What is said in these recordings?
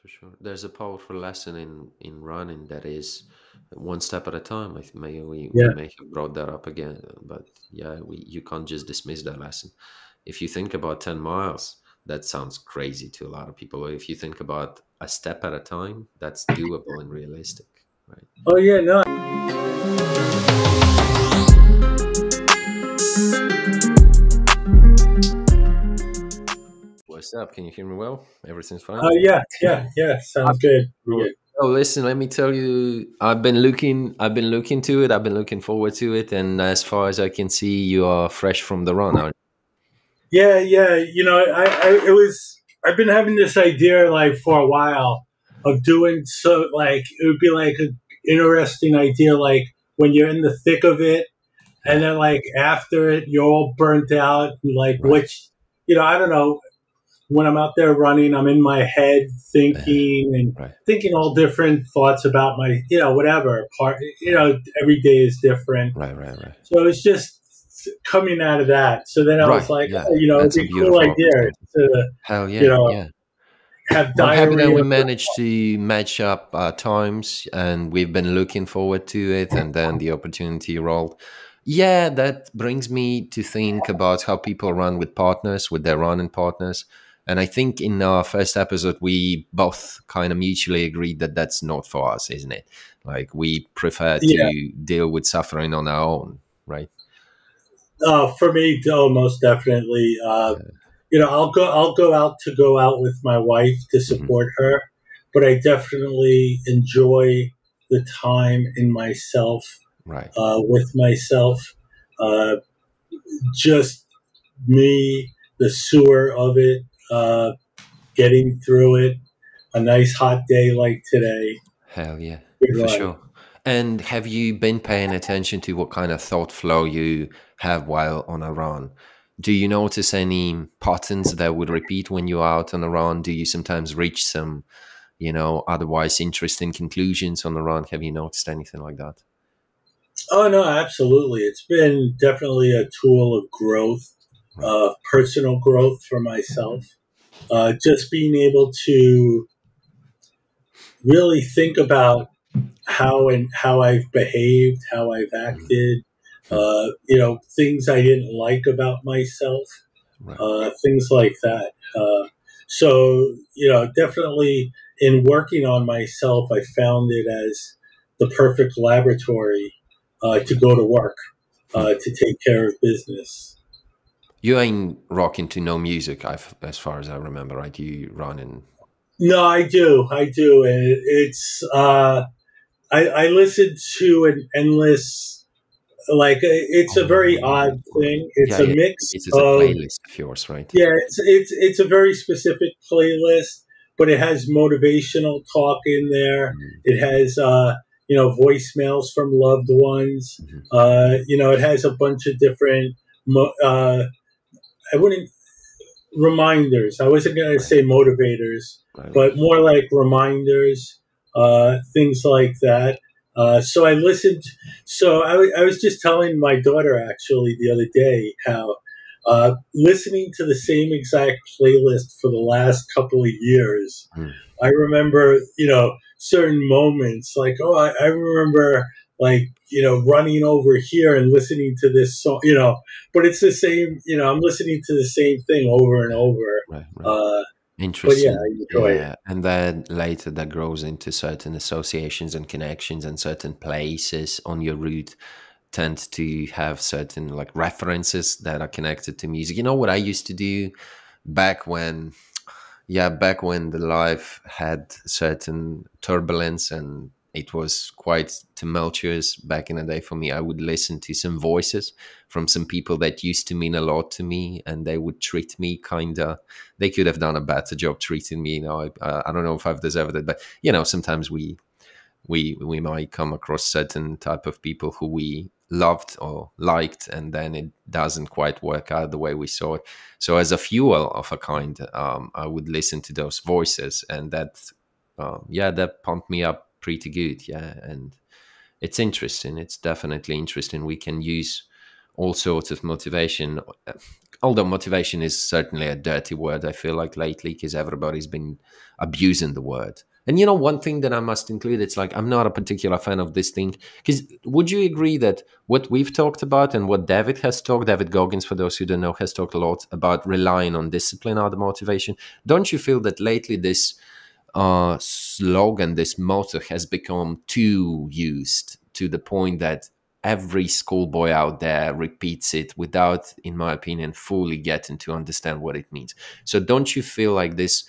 For sure. There's a powerful lesson in running that is one step at a time. I think we Yeah. may have brought that up again, but yeah, you can't just dismiss that lesson. If you think about 10 miles, that sounds crazy to a lot of people. Or if you think about a step at a time, that's doable and realistic, right? Oh yeah, no. What's up? Can you hear me well? Everything's fine? Yeah, yeah, yeah. Sounds good. Pretty Oh, good. oh, listen, let me tell you, I've been looking to it, I've been looking forward to it, and as far as I can see, you are fresh from the run, aren't Yeah, yeah. It was. I've been having this idea like for a while of doing so. Like it would be like an interesting idea, like when you're in the thick of it, you? and Yeah, then like after it, you're all burnt out. And, like right. which, I don't know. When I'm out there running, I'm in my head Uh, thinking and right, thinking all different thoughts about my, whatever part. Every day is different. right, right, right. So it's just coming out of that. So then I was Right, like, yeah, oh, it'd that's a be a cool beautiful idea opportunity. to, Hell you yeah, know, yeah. have I'm happy that diarrhea. we managed to match up our times and we've been looking forward to it and then the opportunity rolled. Yeah, that brings me to think about how people run with partners, with their running partners. And I think in our first episode, we both kind of mutually agreed that that's not for us, isn't it? Like we prefer Yeah. to deal with suffering on our own, right? For me, oh, most definitely. Yeah. I'll go out to go out with my wife to Mhm. support her, but I definitely enjoy the time in myself, Right. with myself. Uh, just me, the sewer of it, getting through it. A nice hot day like today. Hell yeah, Good for run. sure. And have you been paying attention to what kind of thought flow you have while on a run? Do you notice any patterns that would repeat when you're out on a run? Do you sometimes reach some, otherwise interesting conclusions on the run? Have you noticed anything like that? Oh no, absolutely. It's been definitely a tool of growth, Right. personal growth for myself. Just being able to really think about how I've behaved, how I've Mhm. acted, Hmm. things I didn't like about myself, Right. things like that. So definitely in working on myself, I found it as the perfect laboratory to Right. go to work, Hmm. to take care of business. You ain't rocking to no music, as far as I remember, right? You running. No, I do, and it's I listen to an endless, like it's a very Oh, odd right. thing. It's Yeah, a yeah. mix This is a of, playlist of yours, right? yeah, it's a very specific playlist, but it has motivational talk in there. Mhm. It has voicemails from loved ones. Mhm. It has a bunch of different. I wouldn't reminders. I wasn't going to Right, say motivators, right, but right. more like reminders, things like that. So I listened. So I was just telling my daughter actually the other day how listening to the same exact playlist for the last couple of years, Mm. I remember, certain moments like, oh, I remember like, running over here and listening to this song, but it's the same, I'm listening to the same thing over and over. Right, right. Uh, but yeah, I Interesting. enjoy it. Yeah. And then later that grows into certain associations and connections and certain places on your route tend to have certain like references that are connected to music. You know what I used to do back when back when the life had certain turbulence and it was quite tumultuous back in the day for me. I would listen to some voices from some people that used to mean a lot to me, and they would treat me kind of. They could have done a better job treating me. I don't know if I've deserved it, but sometimes we might come across certain type of people who we loved or liked, and then it doesn't quite work out the way we saw it. So as a fuel of a kind, I would listen to those voices, and that pumped me up pretty good. Yeah, and it's interesting. It's definitely interesting. We can use all sorts of motivation. although motivation is certainly a dirty word, I feel like lately, because everybody's been abusing the word. And one thing that I must include, it's like I'm not a particular fan of this thing. Because would you agree that what we've talked about and what David has talked, David Goggins, for those who don't know, has talked a lot about relying on discipline or the motivation? Don't you feel that lately this slogan, this motto has become too used to the point that every schoolboy out there repeats it without, in my opinion, fully getting to understand what it means? So don't you feel like this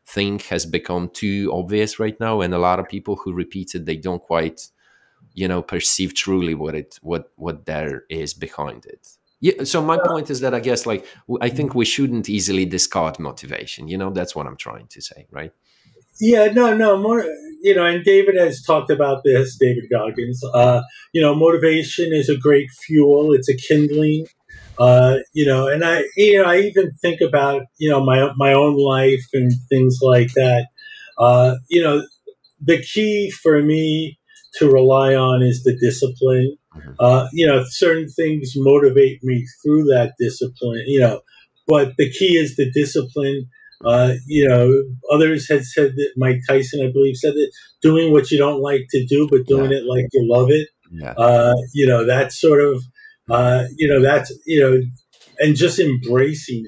thing has become too obvious right now, and a lot of people who repeat it, they don't quite perceive truly what there is behind it? Yeah, so my point is that I guess, like, I think we shouldn't easily discard motivation. That's what I'm trying to say, right? Yeah, no, no, more, and David has talked about this, David Goggins. Motivation is a great fuel. It's a kindling. And I even think about, my own life and things like that. Uh, you know, the key for me to rely on is the discipline. Mhm. Certain things motivate me through that discipline, but the key is the discipline. Mhm. Others had said that, Mike Tyson, I believe, said that doing what you don't like to do, but doing Yeah, it like you love it. yeah. That's sort of, Mhm. that's, and just embracing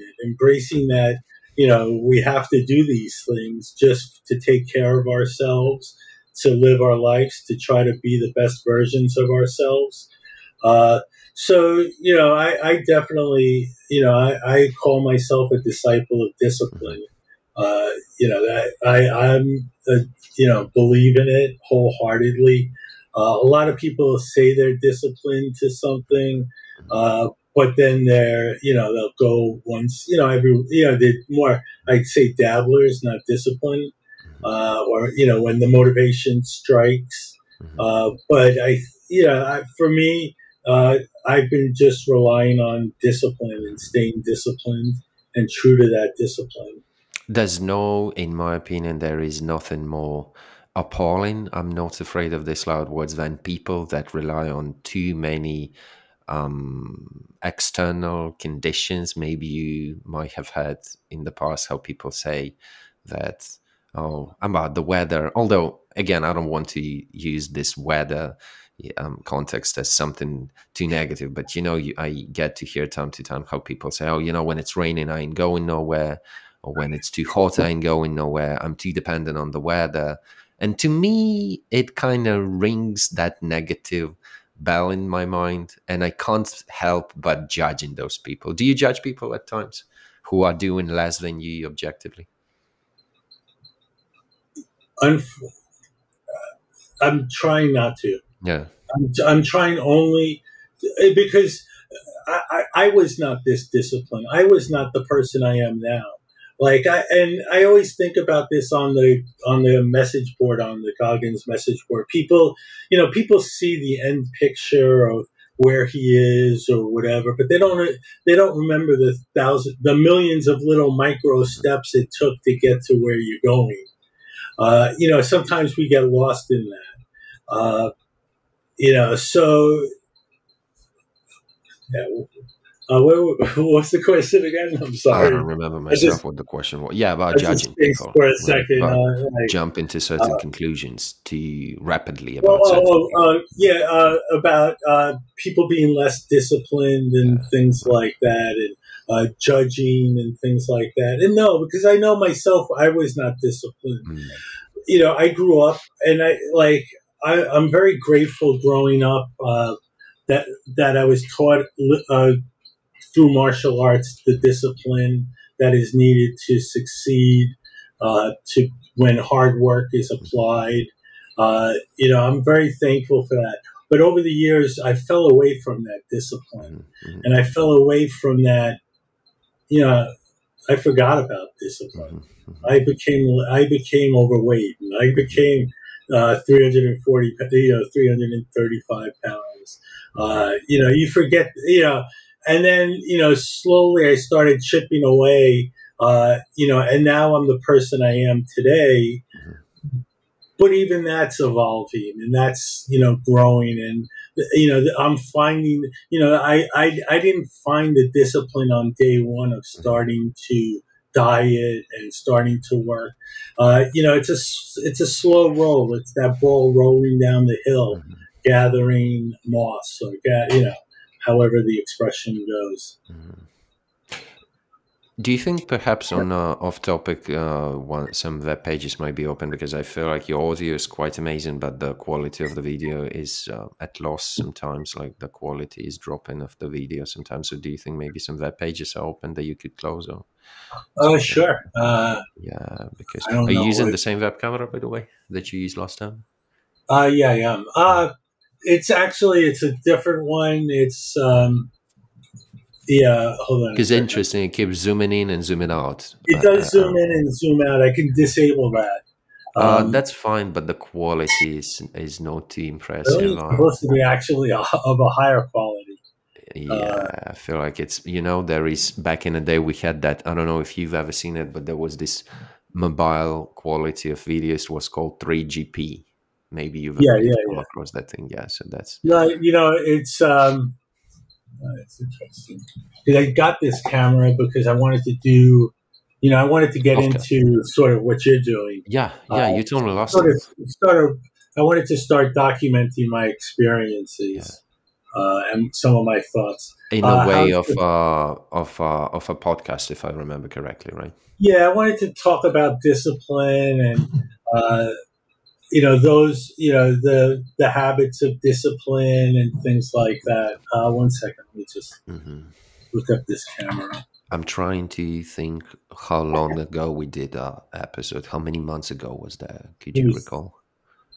that, we have to do these things just to take care of ourselves, to live our lives, to try to be the best versions of ourselves. Uh, I definitely, I call myself a disciple of Mhm. discipline. That I'm, believe in it wholeheartedly. A lot of people say they're disciplined to something, Mhm. uh, but then they'll go once, they're more, I'd say, dabblers, not disciplined, Mhm. or, when the motivation strikes. Mhm. But for me, I've been just relying on discipline and staying disciplined and true to that discipline. There's no, in my opinion, there is nothing more appalling. I'm not afraid of this loud words than people that rely on too many external conditions. Maybe you might have heard in the past how people say that, oh, about the weather. Although, again, I don't want to use this weather context as something too negative, but I get to hear time to time how people say, oh, when it's raining, I ain't going nowhere, or when it's too hot, I ain't going nowhere. I'm too dependent on the weather. And to me, it kind of rings that negative bell in my mind, and I can't help but judging those people. Do you judge people at times who are doing less than you objectively? Unf- I'm trying not to. Yeah. I'm trying only because I was not this disciplined. I was not the person I am now. I always think about this on the message board, on the Goggins message board. People see the end picture of where he is or whatever, but they don't remember the millions of little micro steps it took to get to where you're going. Sometimes we get lost in that. So yeah, what's the question again? I'm I don't sorry. remember I just myself what the question was. Yeah, about I just judging spaced people, for a right? second. About Like, jumping to uh, certain conclusions too rapidly well, about certain things. yeah, about people being less disciplined and Yeah. things Right. like that, and judging and things like that. And no, because I know myself, I was not disciplined. Mm. I grew up, and I'm very grateful growing up, that I was taught, through martial arts, the discipline that is needed to succeed, to when hard work is applied. I'm very thankful for that. But over the years, I fell away from that discipline, Mhm. Mhm. and I fell away from that. You know, I forgot about discipline. Mhm. Mhm. I became overweight, and I Mhm. became 340, 335 pounds. Mhm. You forget, and then slowly I started chipping away. And now I'm the person I am today. Mhm. But even that's evolving, and that's growing, and I'm finding, I didn't find the discipline on day one of Mhm. starting to diet and starting to work. It's a slow roll. It's that ball rolling down the hill, Mhm. gathering moss, or however the expression goes. Mhm. Do you think perhaps on off topic, some web pages might be open, because I feel like your audio is quite amazing, but the quality of the video is at loss sometimes. Like the quality is dropping of the video sometimes. So do you think maybe some web pages are open that you could close or something like Sure. that? Yeah, because I don't are you know using what. the same web camera, by the way, that you used last time? Yeah, I am. Yeah. It's a different one. Yeah. Hold on a Because second. interesting, it keeps zooming in and zooming out. It does zoom in and zoom out. I can disable that. That's fine, but the quality is not too Really, impressive. it's supposed to be actually of a higher quality. Yeah, Uh, I feel like it's, there is, back in the day we had that. I don't know if you've ever seen it, but there was this mobile quality of videos. It was called 3GP. Maybe yeah, you've yeah, come yeah. across that thing. Yeah, so that's No, it's interesting. Because I got this camera because I wanted to do, I wanted to get podcast. into sort of what you're doing. Yeah, Uh, yeah, you told me last sort time. of, sort of. I wanted to start documenting my Yeah, experiences and some of my thoughts. in a way How's of the a podcast, if I remember correctly, right? Yeah, I wanted to talk about discipline and uh, those the habits of discipline and things like that. One second, let me just Hmm. look up this camera. I'm trying to think how long ago we did our episode. How many months ago was that? Could you Maybe recall?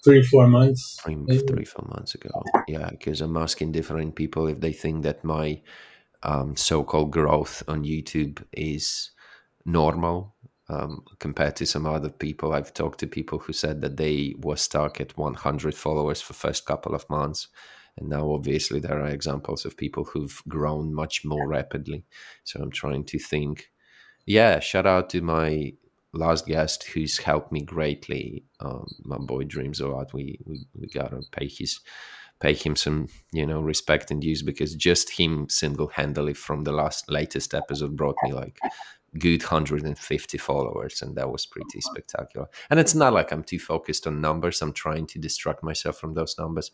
3 4 months. Maybe. 3 4 months ago. Yeah, because I'm asking different people if they think that my so-called growth on YouTube is normal, compared to some other people. I've talked to people who said that they were stuck at 100 followers for first couple of months, and now obviously there are examples of people who've grown much more rapidly. So I'm trying to think. Yeah, shout out to my last guest who's helped me greatly. My boy Dreams a lot. We gotta pay him some, respect and dues, because just him single handedly from the latest episode brought me like good 150 followers, and that was pretty spectacular. And it's not like I'm too focused on numbers. I'm trying to distract myself from those numbers,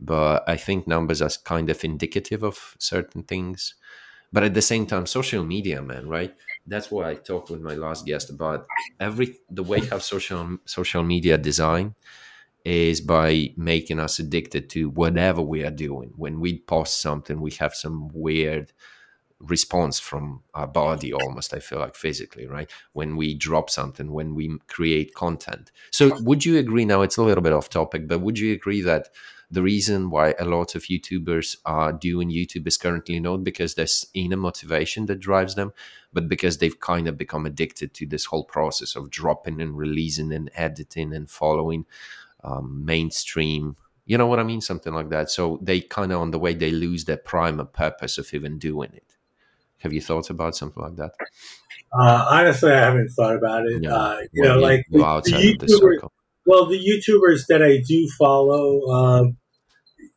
but I think numbers are kind of indicative of certain things. But at the same time, social media, man, right? That's what I talked with my last guest about. The way how social media design is by making us addicted to whatever we are doing. When we post something, we have some weird response from our body, almost, I feel like, physically, right? When we drop something, when we create content. So would you agree, now it's a little bit off topic, but would you agree that the reason why a lot of YouTubers are doing YouTube is currently not because there's inner motivation that drives them, but because they've kind of become addicted to this whole process of dropping and releasing and editing and following mainstream, you know what I mean, something like that. So they kind of, on the way, they lose their primal purpose of even doing it. Have you thought about something like that? Honestly, I haven't thought about it. Yeah. Well, Like you're the outside of the YouTubers. circle. Well, the YouTubers that I do follow,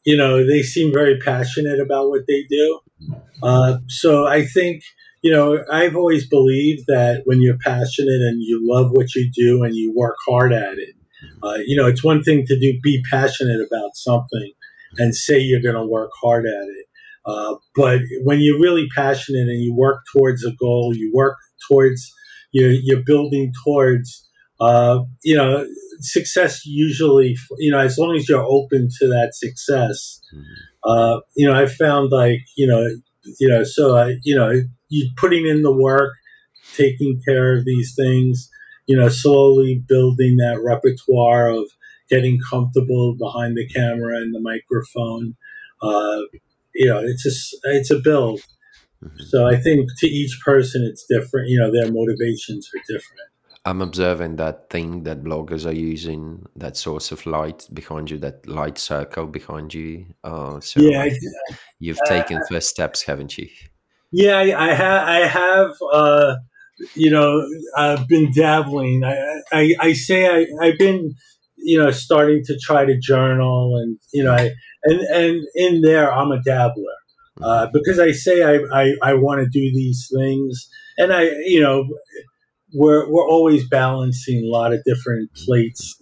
they seem very passionate about what they do. So I think, I've always believed that when you're passionate and you love what you do and you work hard at it, it's one thing to be passionate about something and say you're going to work hard at it. But when you're really passionate and you work towards a goal, you work towards, you're building towards, success usually, as long as you're open to that success, Mhm. I found like, so you putting in the work, taking care of these things, slowly building that repertoire of getting comfortable behind the camera and the microphone. Uh, it's a build. Mhm. So I think to each person it's different. Their motivations are different. I'm observing that thing that bloggers are using, that source of light behind you, that light circle behind you. So Yeah, I think you've taken first steps, haven't you? yeah, I have. I've been dabbling. I say I've been. starting to try to journal, and and in there I'm a dabbler, Hmm. because I say I want to do these things, and we're always balancing a lot of different plates.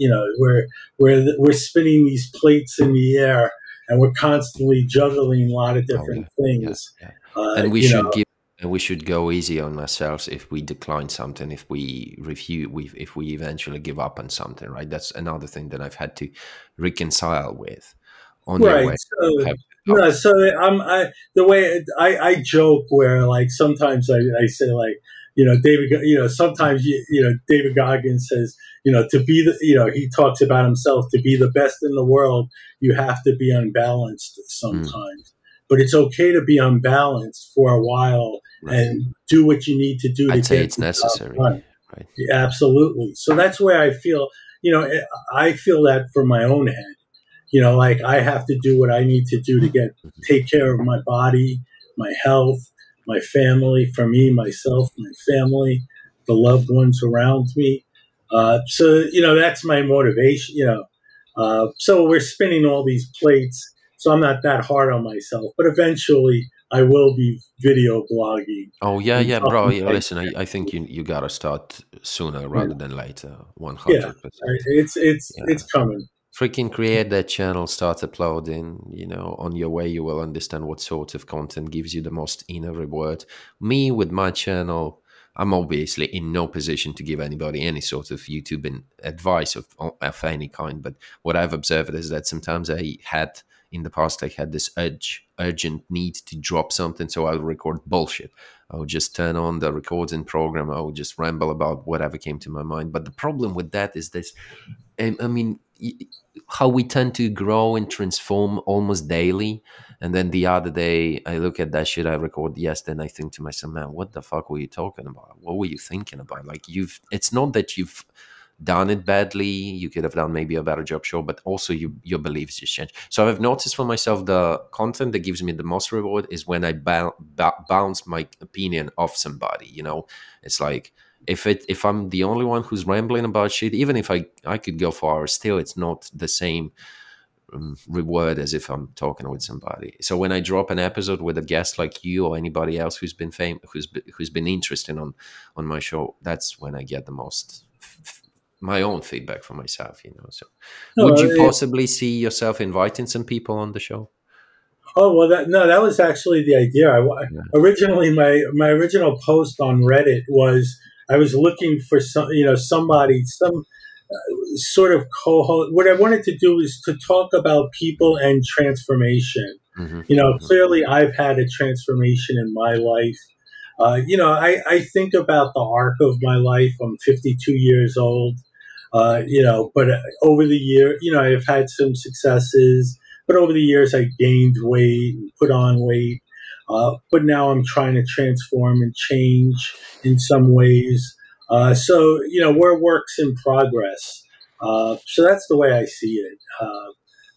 We're spinning these plates in the air, and we're constantly juggling a lot of Oh yeah, different yeah, things. yeah. Uh, And we you should know, give, and we should go easy on ourselves if we decline something, if we refuse, if we eventually give up on something, right? That's another thing that I've had to reconcile with. On your right. way, you So have to no, stop. so the way I joke where like sometimes I say like David sometimes David Goggins says to be the he talks about himself to be the best in the world you have to be unbalanced Mm, sometimes, but it's okay to be unbalanced for a while right. and do what you need to do to I'd say get it's the job necessary, done. right? Yeah, absolutely. So that's where I feel I feel that for my own head. Like I have to do what I need to do to take care of my body, my health, my family, for me, myself, my family, the loved ones around me. So that's my motivation. So we're spinning all these plates. So I'm not that hard on myself, but eventually I will be video blogging Oh yeah, and yeah, bro. talking Yeah, like listen, I think you gotta start sooner yeah, rather than later. One yeah. hundred percent. It's coming. Freaking create that channel, start uploading. On your way you will understand what sort of content gives you the most inner reward. Me with my channel, I'm obviously in no position to give anybody any sort of YouTube advice of any kind, but what I've observed is that sometimes in the past I had this urgent need to drop something, so I'll record bullshit. I would just turn on the recording program, I would just ramble about whatever came to my mind. But the problem with that is this. I mean, how we tend to grow and transform almost daily. And then the other day, I look at that shit I record yes, then I think to myself, man, what the fuck were you talking about? What were you thinking about? Like, it's not that you've done it badly. You could have done maybe a better job, sure, but also your beliefs just change. So I've noticed for myself the content that gives me the most reward is when I bounce my opinion off somebody. It's like if I'm the only one who's rambling about shit, even if I could go for hours, still it's not the same reward as if I'm talking with somebody. So when I drop an episode with a guest like you or anybody else who's been who's been interested on my show, that's when I get the most my own feedback for myself. So would No, you possibly see yourself inviting some people on the show? oh well, that was actually the idea. Yeah. Originally, my original post on Reddit was I was looking for somebody, some sort of co-host. What I wanted to do is to talk about people and transformation. Hmm. Clearly I've had a transformation in my life. I think about the arc of my life. I'm 52 years old. But over the year, I've had some successes, but over the years, I gained weight and put on weight. But now I'm trying to transform and change in some ways. We're works in progress. So that's the way I see it.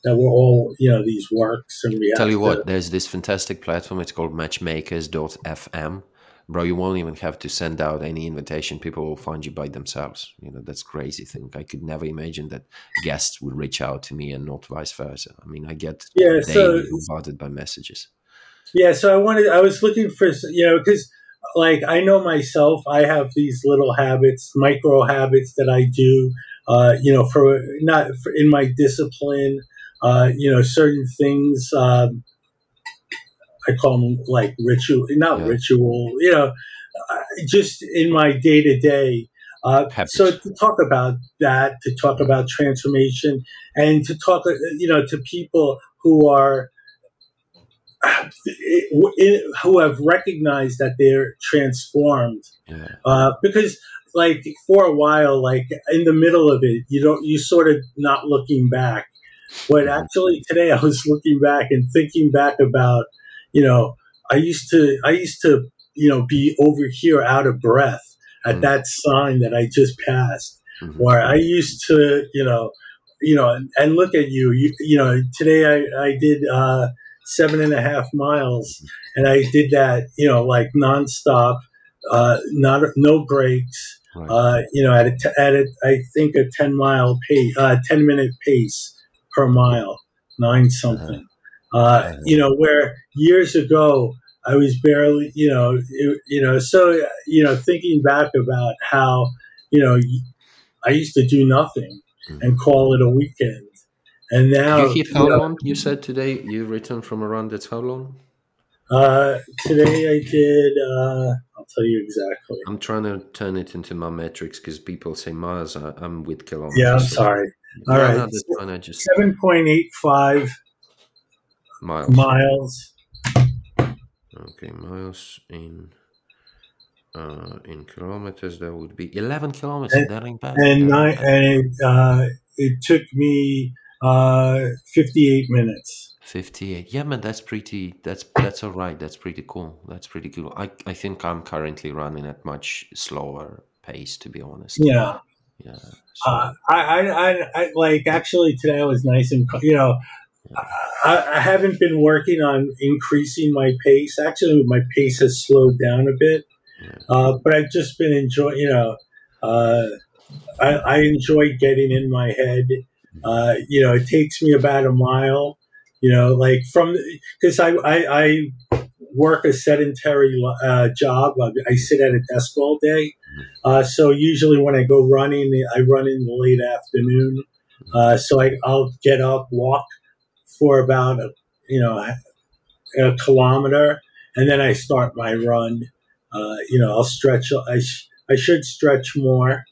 That we're all, these works, and we Tell have you to. what, there's this fantastic platform. It's called matchmakers.fm. Bro, you won't even have to send out any invitation. People will find you by themselves. That's crazy thing. I could never imagine that guests would reach out to me and not vice versa. I mean, I get Yeah. So daily bombarded by messages. Yeah, so I was looking for, because like I know myself, I have these little habits, micro habits that I do, for not for, in my discipline, certain things, I call them like ritual, not Yeah, ritual, just in my day to day. So habits. to talk about that, to talk about transformation, and to talk, to people who are who have recognized that they're transformed, Yeah. because like for a while, like in the middle of it, you sort of not looking back, but Hmm. actually today I was looking back and thinking back about, you know I used to be over here out of breath at Hmm. that sign that I just passed, Hmm. where I used to, and look at today I did 7.5 miles, and I did that, like nonstop, not no breaks. Right. I think a 10-mile pace, 10-minute pace per mile, nine Uh-huh. something. Uh-huh. Where years ago I was barely, so thinking back about how, you know, I used to do nothing and Mhm. call it a weekend, and You now, hit how long? You said today you returned from a run. That's how long? today I did. I'll tell you exactly. I'm trying to turn it into my metrics because people say miles. I'm with Yeah, I'm kilometers. So sorry. All no, right, no, that's fine. I just 7.85 miles. miles. Okay, miles in kilometers. That would be 11 kilometers. and That ain't bad. and That ain't nine, bad. and it took me 58 minutes. 58. Yeah, man, that's pretty. That's all right. That's pretty cool. That's pretty cool. I think I'm currently running at much slower pace, to be honest. Yeah, Yeah. So like actually today was nice, and yeah, I haven't been working on increasing my pace. Actually, my pace has slowed down a bit, yeah. but I've just been enjoying. Uh, I enjoy getting in my head. Mhm. It takes me about a mile. Like from because I work a sedentary job. I sit at a desk all day. So usually when I go running, I run in the late afternoon. So I'll get up, walk for about a kilometer, and then I start my run. I'll stretch. I should stretch more,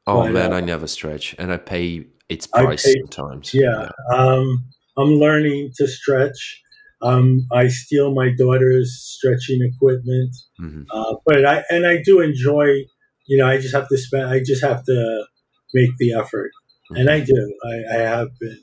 Oh but man, I never stretch, and I pay its I price pay. sometimes. Yeah, Yeah. I'm learning to stretch. I steal my daughter's stretching equipment, Hmm. but I do enjoy. I just have to spend. I just have to make the effort, and I Hmm. do. I have been,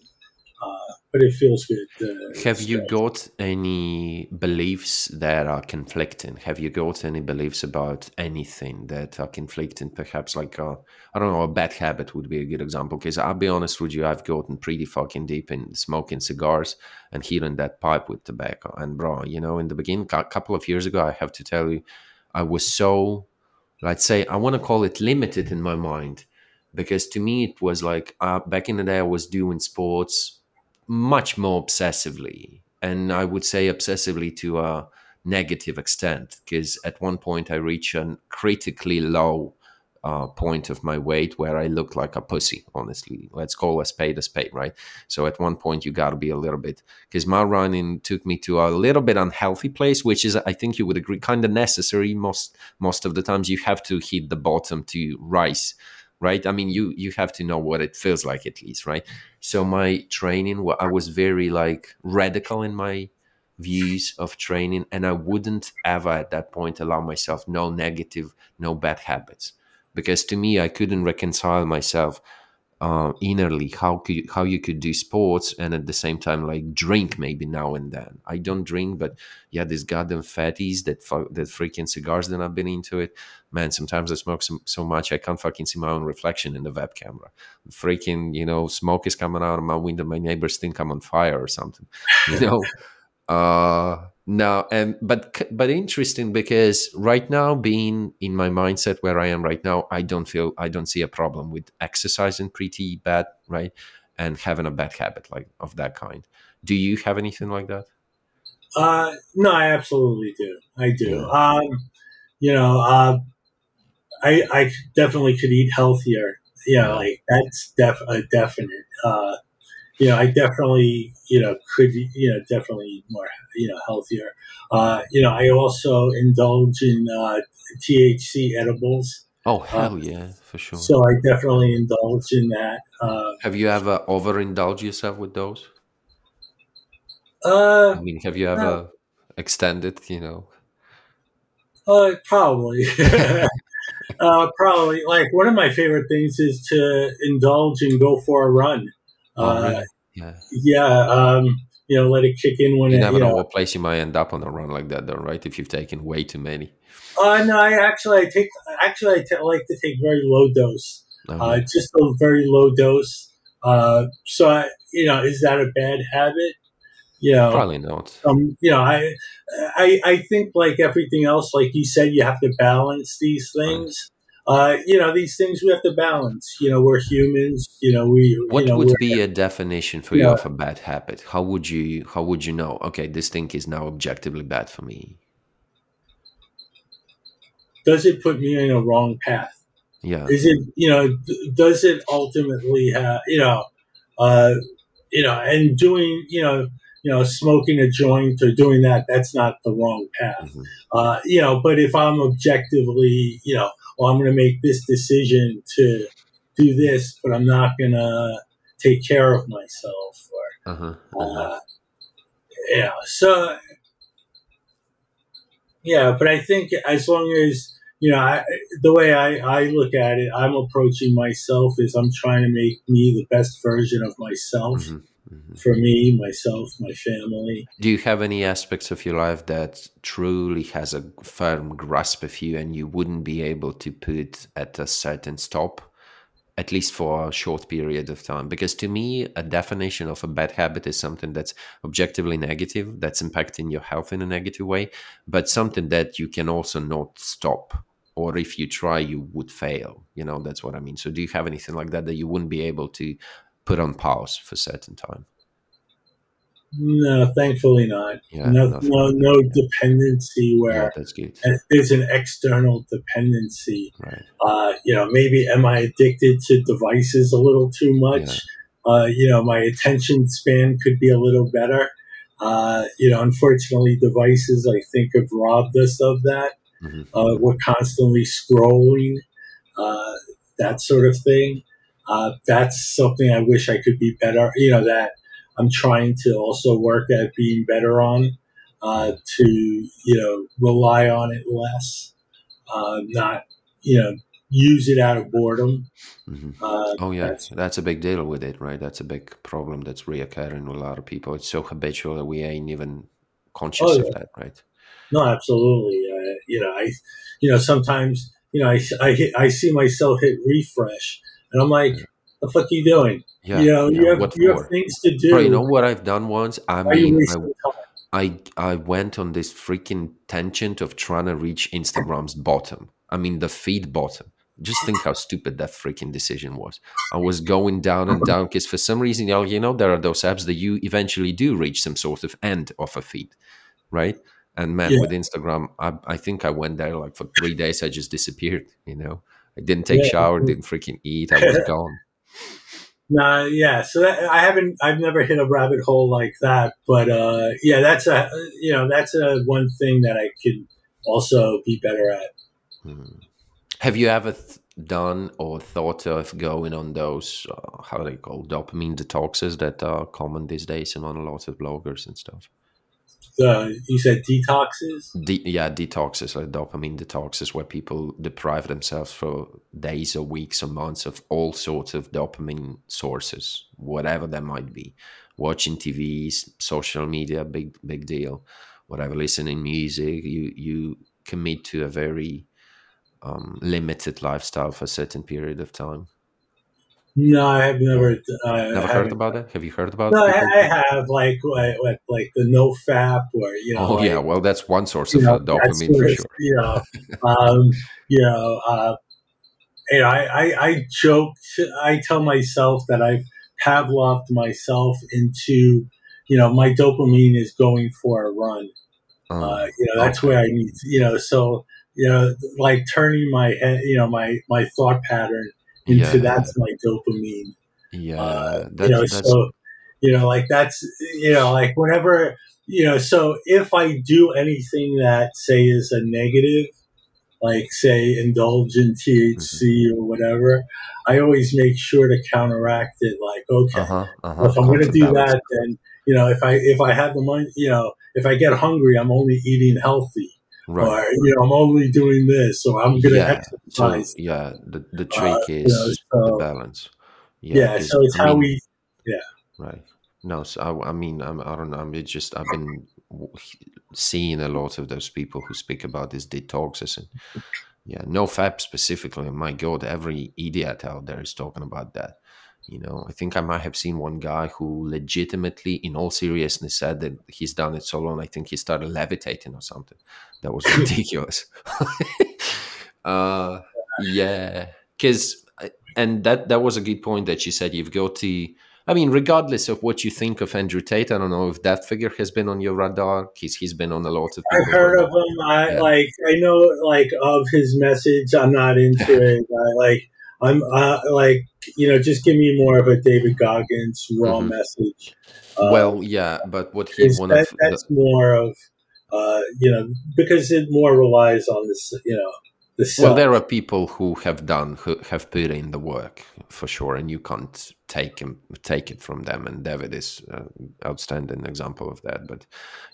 but it feels good to Have you stretch. got any beliefs that are conflicting? Have you got any beliefs about anything that are conflicting? Perhaps like I don't know, a bad habit would be a good example. Because I'll be honest with you, I've gotten pretty fucking deep in smoking cigars and heating that pipe with tobacco. And bro, in the beginning, a couple of years ago, I have to tell you, I was so, let's say, I want to call it limited in my mind, because to me it was like back in the day I was doing sports much more obsessively, and I would say obsessively to a negative extent, because at one point I reached a critically low point of my weight where I looked like a pussy. Honestly, let's call a spade, right? So at one point you got to be a little bit, because my running took me to a little bit unhealthy place, which is, I think you would agree, kind of necessary. Most of the times you have to hit the bottom to rise, right? I mean, you have to know what it feels like, at least, right? So my training, I was very like radical in my views of training, and I wouldn't ever at that point allow myself no negative, no bad habits, because to me I couldn't reconcile myself innerly how you could do sports and at the same time like drink maybe now and then. I don't drink, but yeah, these goddamn fatties that freaking cigars that I've been into it, man. Sometimes I smoke so much I can't fucking see my own reflection in the web camera. Freaking, smoke is coming out of my window. My neighbors think I'm on fire or something, you know. No, and but interesting, because right now, being in my mindset where I am right now, I don't see a problem with exercising pretty bad, right? And having a bad habit like of that kind. Do you have anything like that? No, I absolutely do. I do. Yeah. You know, uh, I definitely could eat healthier. Yeah, Yeah. like that's a definite. I definitely, could, definitely eat more, healthier. I also indulge in THC edibles. Oh Uh, hell yeah, for sure. so I definitely indulge in that. Have you ever overindulged yourself with those? Uh, I mean, have you no, ever extended, probably. Probably. Like one of my favorite things is to indulge and go for a run. Oh Uh, really? Yeah. yeah, let it kick in when You it, never know what place you might end up on a run like that, though, right? If you've taken way too many. No, I like to take very low dose, Oh yeah. just a very low dose. Is that a bad habit? You know, Probably not. I think like everything else, like you said, you have to balance these Right. things. these things we have to balance. We're humans. What We're, would be a definition for you you know, of a bad habit? How would you know? Okay, this thing is now objectively bad for me. does it put me in a wrong path? Yeah. Is it, does it ultimately have, uh, and doing, smoking a joint or doing that, that's not the wrong path. Hmm. But if I'm objectively, well, I'm going to make this decision to do this, but I'm not going to take care of myself Uh-huh. or, Uh-huh. so, yeah, but I think as long as, the way I look at it, I'm approaching myself is I'm trying to make me the best version of myself Hmm. Hmm. for me, myself, my family. Do you have any aspects of your life that truly has a firm grasp of you and you wouldn't be able to put at a certain stop, at least for a short period of time? Because to me, a definition of a bad habit is something that's objectively negative, that's impacting your health in a negative way, but something that you can also not stop. Or if you try, you would fail. That's what I mean. So do you have anything like that that you wouldn't be able to put on pause for a certain time? No, thankfully not. Yeah, No, nothing no, like that. no Yeah. dependency Yeah, where that's good. there's an external dependency. Right. Maybe am I addicted to devices a little too Yeah. much? My attention span could be a little better. Unfortunately, devices I think have robbed us of that. Hmm. Hmm. We're constantly scrolling, uh, that sort of thing. That's something I wish I could be better. That I'm trying to also work at being better on. Hmm. To rely on it less, not you know use it out of boredom. Hmm. Uh, Oh yeah, that's that's a big deal with it, right? That's a big problem that's reoccurring with a lot of people. It's so habitual that we ain't even oh conscious of yeah, that, right? no, absolutely. Sometimes I see myself hit refresh, and I'm like, Yeah, the fuck are you doing? yeah, yeah. You have What you have for? things to Bro, you do. know what I've done once? I Why are you mean, wasting time? I went on this freaking tangent of trying to reach Instagram's bottom. I mean, the feed bottom. Just think how stupid that freaking decision was. I was going down and down because for some reason, there are those apps that you eventually do reach some sort of end of a feed, right? And man, Yeah, with Instagram, I think I went there like for 3 days. I just disappeared. I didn't take yeah. shower, didn't freaking eat. I was gone. Nah, yeah. So I've never hit a rabbit hole like that, but yeah, that's a one thing that I could also be better at. Hmm. Have you ever done or thought of going on those, how do they call, dopamine detoxes that are common these days among a lot of bloggers and stuff? You said detoxes. Yeah, detoxes, like dopamine detoxes, where people deprive themselves for days or weeks or months of all sorts of dopamine sources, whatever that might be. Watching TVs, social media, big deal. Whatever, listening music, you commit to a very limited lifestyle for a certain period of time. No, I have No, never. never heard Haven't. about that. Have you heard No, about I, people? I have like the no fap or Oh yeah, like well that's one source of that dopamine for sort of sure. um, you know uh, I joke. I tell myself that I've Pavloved myself into my dopamine is going for a run. That's where Okay. I need so like turning my head, my thought pattern into Yeah, that's my dopamine. yeah. That's. So like that's like whenever so if I do anything that say is a negative, like say indulge in Mhm. THC or whatever, I always make sure to counteract it. Like, okay, Uh-huh. Uh-huh. well, if I'm going to do Counterbalance. that, then if I have the money, if I get hungry, I'm only eating healthy, or Right. I'm only doing this, or I'm going to Yeah. So exercise. yeah, the trick You know, is the so balance. Yeah, yeah, because so it's I how mean, we, yeah, right. No, so I mean, I don't know. It's just I've been seeing a lot of those people who speak about these detoxes and yeah, no fap specifically. My God, every idiot out there is talking about that. I think I might have seen one guy who legitimately, in all seriousness, said that he's done it so long. I think he started levitating or something. That was ridiculous. uh, Yeah, because and that was a good point that you said. You've got to. I mean, regardless of what you think of Andrew Tate, I don't know if that figure has been on your radar, because he's been on a lot of I've people's heard radar. of him. Yeah. I know like of his message. I'm not into it. I'm like just give me more of a David Goggins raw Hmm. message. Well, yeah, but what he Is one that of the that's more of because it more relies on this the well, there self. are people who have put in the work for sure, and you can't take it from them. And David is an outstanding example of that. But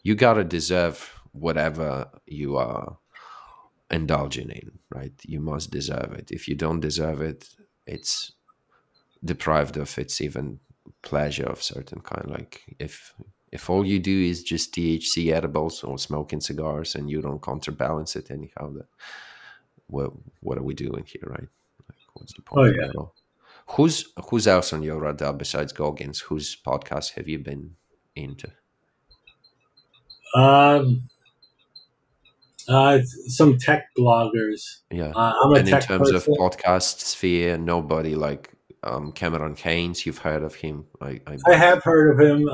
you gotta deserve whatever you are indulging in, right? You must deserve it. If you don't deserve it, it's deprived of its even pleasure of certain kind. Like if all you do is just THC edibles or smoking cigars and you don't counterbalance it anyhow, that well, what are we doing here, right? Like, what's the Oh point of yeah. that all? Who's else on your radar besides Goggins? Whose podcast have you been into? Um, some tech bloggers. Yeah, I'm a and in tech terms of person. podcast sphere, nobody like Cameron Haynes. You've heard of him, I I bet. have heard of him.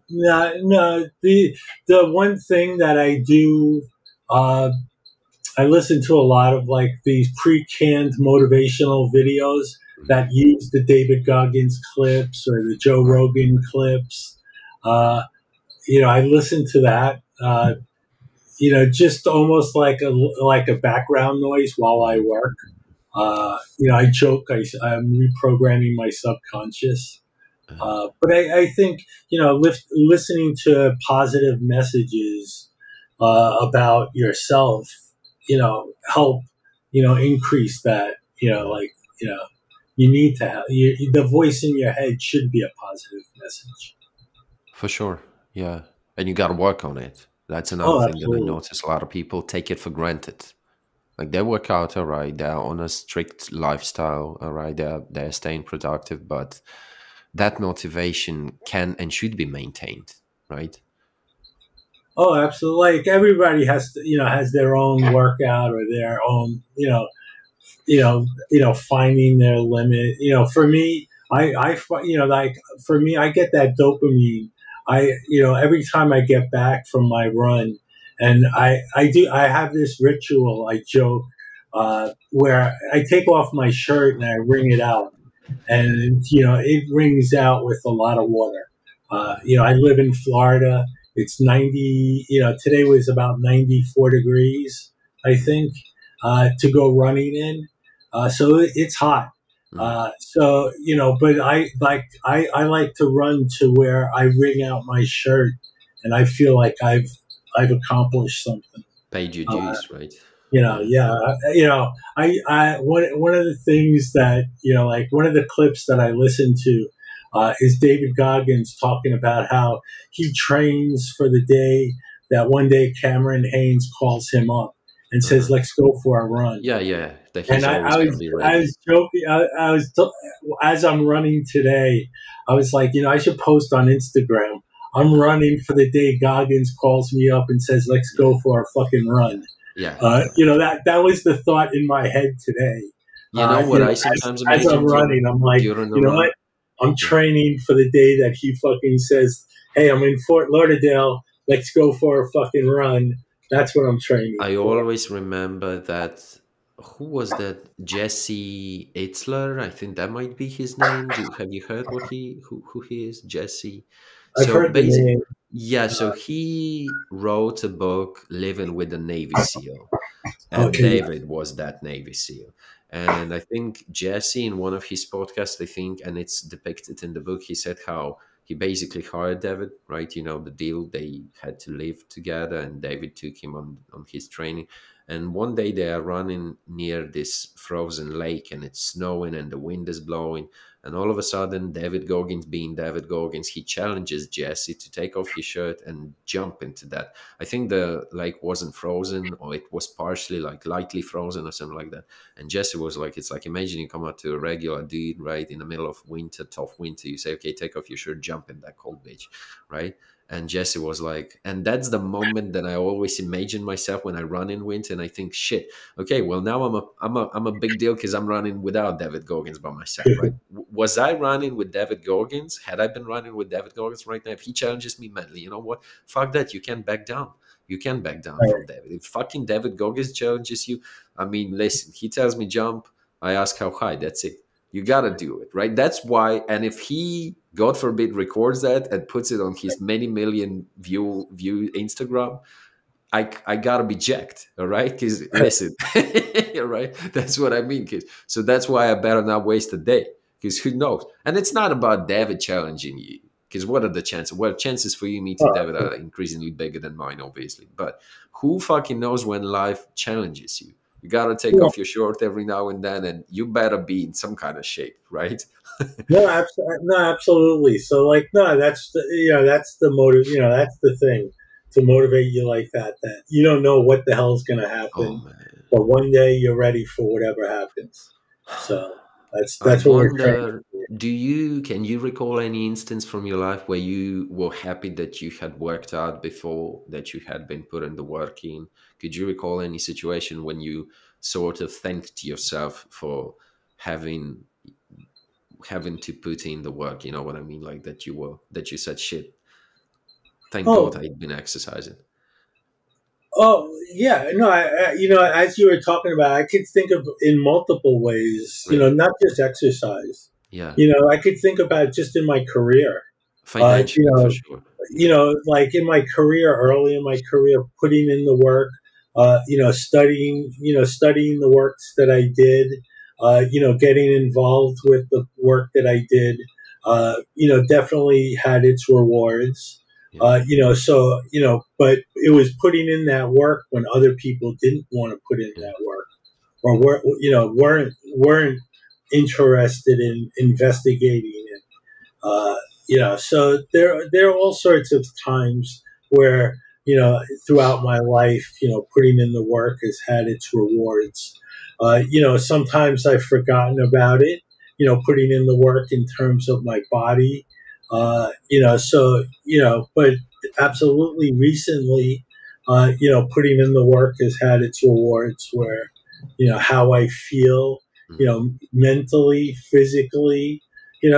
No, no. The one thing that I do, uh, I listen to a lot of like these pre-canned motivational videos that Mhm. use the David Goggins clips or the Joe Right. Rogan clips. Uh, I listen to that. Just almost like a background noise while I Mhm. work. I joke I'm reprogramming my subconscious. Uh, But I think listening to positive messages about yourself, help increase that. mhm. You need to have the voice in your head should be a positive message. For sure. Yeah. And you got to work on it. That's another Oh, thing that I absolutely. notice. A lot of people take it for granted. Like they work out, all right. They're on a strict lifestyle, all right. They're staying productive, but that motivation can and should be maintained, right? Oh, absolutely. Like everybody has to, has their own workout or their own, finding their limit. For me, like for me, I get that dopamine. Every time I get back from my run, and I have this ritual. I joke where I take off my shirt and I wring it out, and it rings out with a lot of water. Mhm. I live in Florida. It's 90. Today was about 94 degrees, I think, to go running in. So it's hot. Mhm. But I like to run to where I wring out my shirt, and I feel like I've accomplished something. Paid your Uh, dues, right? Yeah. yeah, one of the things that like one of the clips that I listen to is David Goggins talking about how he trains for the day that one day Cameron Haynes calls him up and says, Uh-huh. "Let's go for a run." Yeah, yeah. That And he's always I got to was be I ready. was joking. As I'm running today, I was like, I should post on Instagram. I'm Uh-huh. running for the day Goggins calls me up and says, "Let's Yeah. go for a fucking Yeah. run." Yeah. Yeah. That was the thought in my head today. You know what I As sometimes I'm imagine running, I'm like, during a you know run? what? I'm Yeah. training for the day that he fucking says, "Hey, I'm in Fort Lauderdale. Let's go for a fucking run." That's what I'm training I for. always remember that. Who was that? Jesse Itzler, I think that might be his name. Have you heard who he is? Jesse. I've So heard the basic, name. yeah. So he wrote a book, Living with a Navy SEAL, and Okay, David was that Navy SEAL. And I think Jesse, in one of his podcasts, I think, and it's depicted in the book, he said how he basically hired David, right? You know, the deal, they had to live together, and David took him on his training. And one day they are running near this frozen lake, and it's snowing, and the wind is blowing. And all of a sudden, David Goggins, being David Goggins, he challenges Jesse to take off his shirt and jump into that. I think the lake wasn't frozen, or it was partially like lightly frozen or something like that. And Jesse was like, it's like, imagine you come out to a regular dude, right, in the middle of winter, tough winter. You say, okay, take off your shirt, jump in that cold beach, right? And Jesse was like, and that's the moment that I always imagine myself when I run in winter, and I think, shit, okay, well now I'm a big deal because I'm running without David Goggins by myself, right? Was I running with David Goggins? Had I been running with David Goggins right now, if he challenges me mentally, you know what? Fuck that, you can't back down. You can't back down from David. If fucking David Goggins challenges you, I mean, listen, he tells me jump, I ask how high. That's it. You gotta do it, right? That's why. And if he, God forbid, records that and puts it on his many million view Instagram, I gotta be jacked, all right? Because listen, all right, that's what I mean. Cause, so that's why I better not waste a day. Because who knows? And it's not about David challenging you. Because what are the chances? Well, chances for you meeting David are increasingly bigger than mine, obviously. But who fucking knows when life challenges you? You gotta take Yeah. off your shirt every now and then, and you better be in some kind of shape, right? No, no, absolutely. So, like, no, that's the, that's the motive. That's the thing to motivate you like that. That you don't know what the hell's going to Oh happen, man. but one day you're ready for whatever happens. So I that's what we're training wonder, for. can you recall any instance from your life where you were happy that you had worked out before, that you had been putting the work in? Could you recall any situation when you sort of thanked yourself for having having to put in the work? You know what I mean? Like that you said, shit, thank God Oh, I'd been exercising. oh, yeah. No, as you were talking about, I could think of in multiple ways. Really? Not just exercise. Yeah. I could think about just in my career. Uh, you Financially, for know, sure. Yeah. like in my career, early in my career, putting in the work, studying the works that I did, getting involved with the work that I did, definitely had its rewards. Yeah. But it was putting in that work when other people didn't want to put in Yeah. that work, or weren't interested in investigating it. Uh, so there are all sorts of times where throughout my life, putting in the work has had its rewards. Sometimes I've forgotten about it. Putting in the work in terms of my body. But absolutely recently, putting in the work has had its rewards where, how I feel, Mhm. mentally, physically.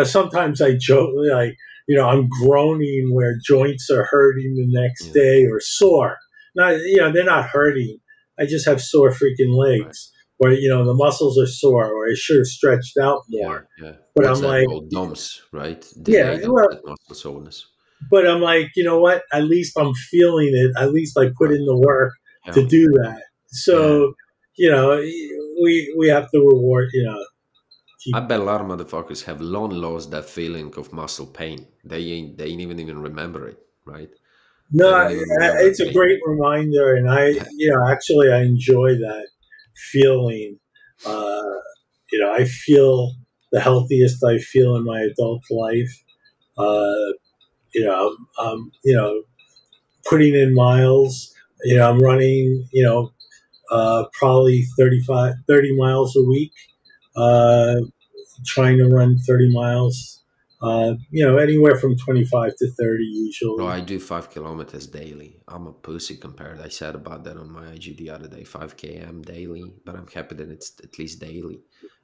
Sometimes I joke like, I'm groaning where joints are hurting the next Yeah. day or sore. Not, they're not hurting. I just have sore freaking Right. legs, or the muscles are sore, or I should have stretched out Yeah. more. Yeah. But What's I'm that like, called? DOMS, right? yeah, Delayed well, onset muscle soreness. but I'm like, you know what? At least I'm feeling it. At least I put Right. in the work to Hell yeah. do that. Yeah. So, we have to reward. I Keep. bet a lot of motherfuckers have long lost that feeling of muscle pain. They ain't even remember it, right? They No, don't even remember it's a pain. great reminder, and Yeah. actually, I enjoy that feeling. Uh, I feel the healthiest I feel in my adult life. Yeah. Uh, putting in miles. I'm running. Probably 30 miles a week. Uh, Trying to run 30 miles. Anywhere from 25 to 30 Bro, usually. I do 5 kilometers daily. I'm a pussy compared. I said about that on my IG the other day. 5 km daily, but I'm happy that it's at least daily.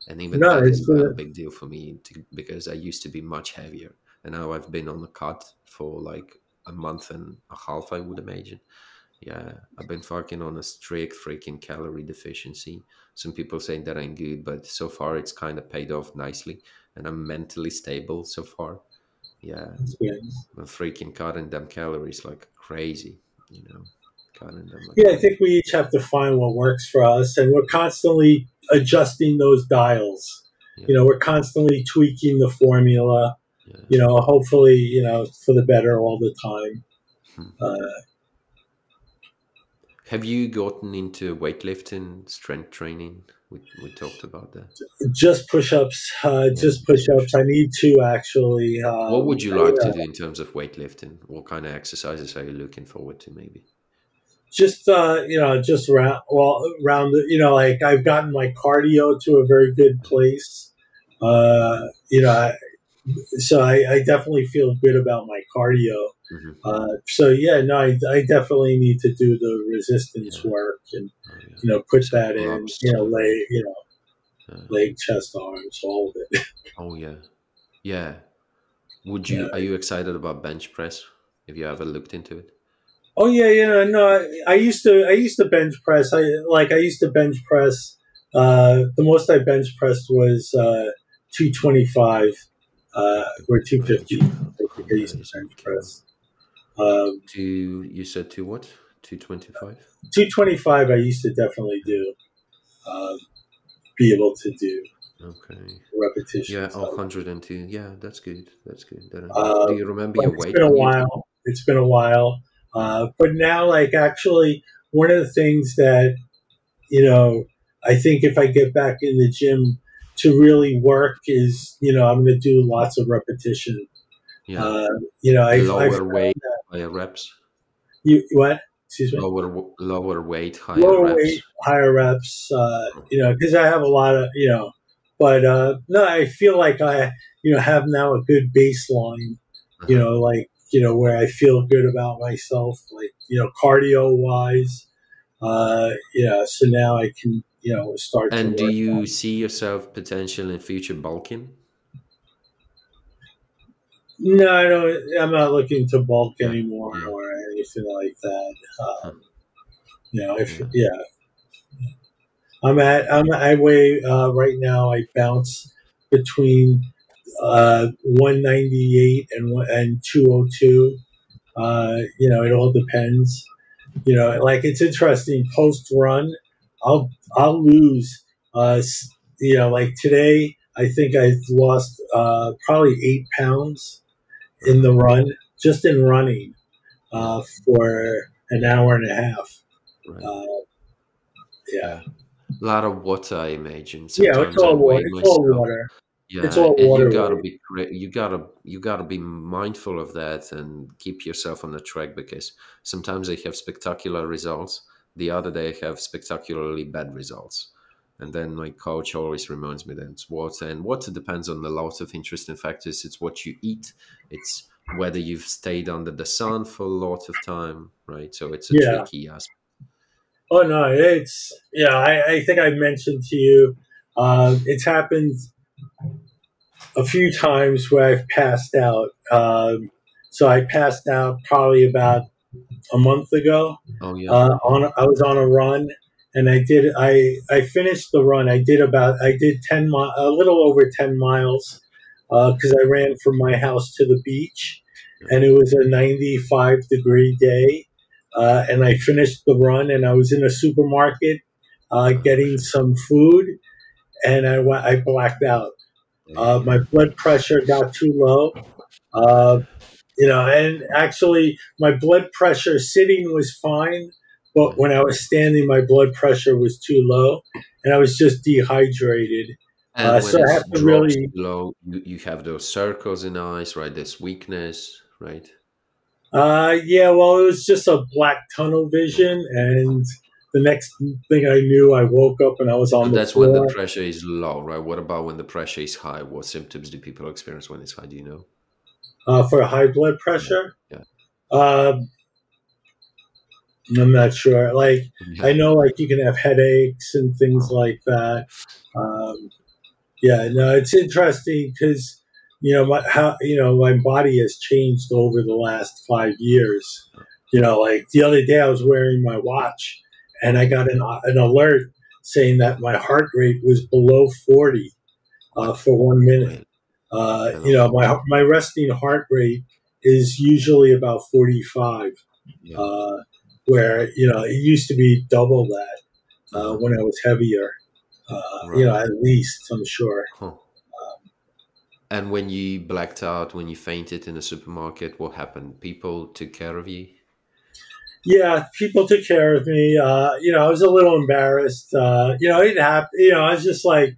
And even No, that is it's a big deal for me because I used to be much heavier. And now I've been on the cut for like a month and a half, I would imagine. Yeah, I've been fucking on a strict freaking calorie deficiency. Some people saying that ain't good, but so far it's kind of paid off nicely. And I'm mentally stable so far. Yeah, good. I'm freaking cutting them calories like crazy, you know, cutting them like Yeah, I crazy. think we each have to find what works for us, and we're constantly adjusting those dials. Yeah, We're constantly tweaking the formula. yeah. Hopefully, for the better all the time. Hmm. Uh, Have you gotten into weightlifting, strength training? We talked about that. just push-ups. Yeah, Just just push. push-ups. I need to actually. What would you like to do in terms of weightlifting? What kind of exercises are you looking forward to, maybe? Just just around like I've gotten my cardio to a very good place. uh you know So I definitely feel good about my cardio. Hmm. So yeah, no, I definitely need to do the resistance Yeah. work and Oh yeah. put Some that in. pull-ups. Lay Yeah. leg, chest, arms, all of it. Oh yeah. Yeah. Would Yeah. you? Are you excited about bench press? Have you ever looked into it? Oh yeah, yeah. No, I used to bench press. I used to bench press. The most I bench pressed was 225 or Bench 250. I think I used to press. bench Okay. press. Um, Two. You said two what? 225. 225 I used to definitely do. Uh, be able to do Okay. Yeah. repetitions Oh, of. 102. Yeah, that's good. That's good. Do you remember But your it's been weight a when you did? while. It's been a while. Yeah. But now, like, actually, one of the things that you know, I think if I get back in the gym to really work is, I'm going to do lots of repetition. Yeah. Uh, I Lower found weight, that higher reps. what? Excuse me. Lower weight, higher Lower reps. weight, higher reps. Oh, Because I have a lot of, but no, I feel like I, have now a good baseline. uh-huh. Where I feel good about myself, like cardio wise. Yeah, so now I can, start to And do work. you see yourself potential in future bulking? No, I don't. I'm not looking to bulk Yeah. anymore Yeah. or anything like that. Huh. If Yeah. yeah, I weigh right now. I bounce between 198 and 202. It all depends. Like it's interesting. Post run, I'll lose. Like today, I think I lost probably 8 pounds in Uh-huh. the run, just in running Yeah. for an hour and a half. Right. Uh, yeah, Yeah. A lot of water, I imagine. yeah. It's Sometimes I all water. weigh It's all myself. water. It's Yeah, all and you water gotta weight. be you gotta be mindful of that and keep yourself on the track because sometimes they have spectacular results. The other day I have spectacularly bad results. And then my coach always reminds me that it's water, and water depends on a lot of interesting factors. It's what you eat, it's whether you've stayed under the sun for a lot of time, right? So it's a Yeah. tricky aspect. Oh no, it's yeah. I think I mentioned to you. It's happened a few times where I've passed out. So I passed out probably about a month ago. Oh yeah, yeah. I was on a run, and I finished the run. I did a little over 10 miles because I ran from my house to the beach, Yeah. and it was a 95-degree day. And I finished the run, and I was in a supermarket Oh getting shit. some food, and I blacked out. Yeah, yeah. My blood pressure got too low. Uh, and actually, my blood pressure sitting was fine, but Yeah. when I was standing, my blood pressure was too low, and I was just dehydrated. And So when I it have to drops really, below, you have those circles in the eyes, right? This weakness, right? yeah, well, it was just a black tunnel Yeah. vision, and the next thing I knew, I woke up and I was So on the that's when the floor pressure is low, right? What about when the pressure is high? What symptoms do people experience when it's high? Do you know? for high blood Yeah. pressure. Yeah. Uh, I'm not sure. Like, I Yeah. know, like, you can have headaches and things Oh, like that. Um, Yeah, no, right. it's interesting because my body has changed over the last 5 years. Like the other day, I was wearing my watch, and I got an alert saying that my heart rate was below 40 What? for 1 minute. Really? Hello. My resting heart rate is usually about 45, Yeah. uh, where it used to be double that Uh-huh. when I was heavier. Right. At least I'm sure. Huh. And when you blacked out, when you fainted in the supermarket, what happened? People took care of you? Yeah, people took care of me. I was a little embarrassed. It happened. I was just like,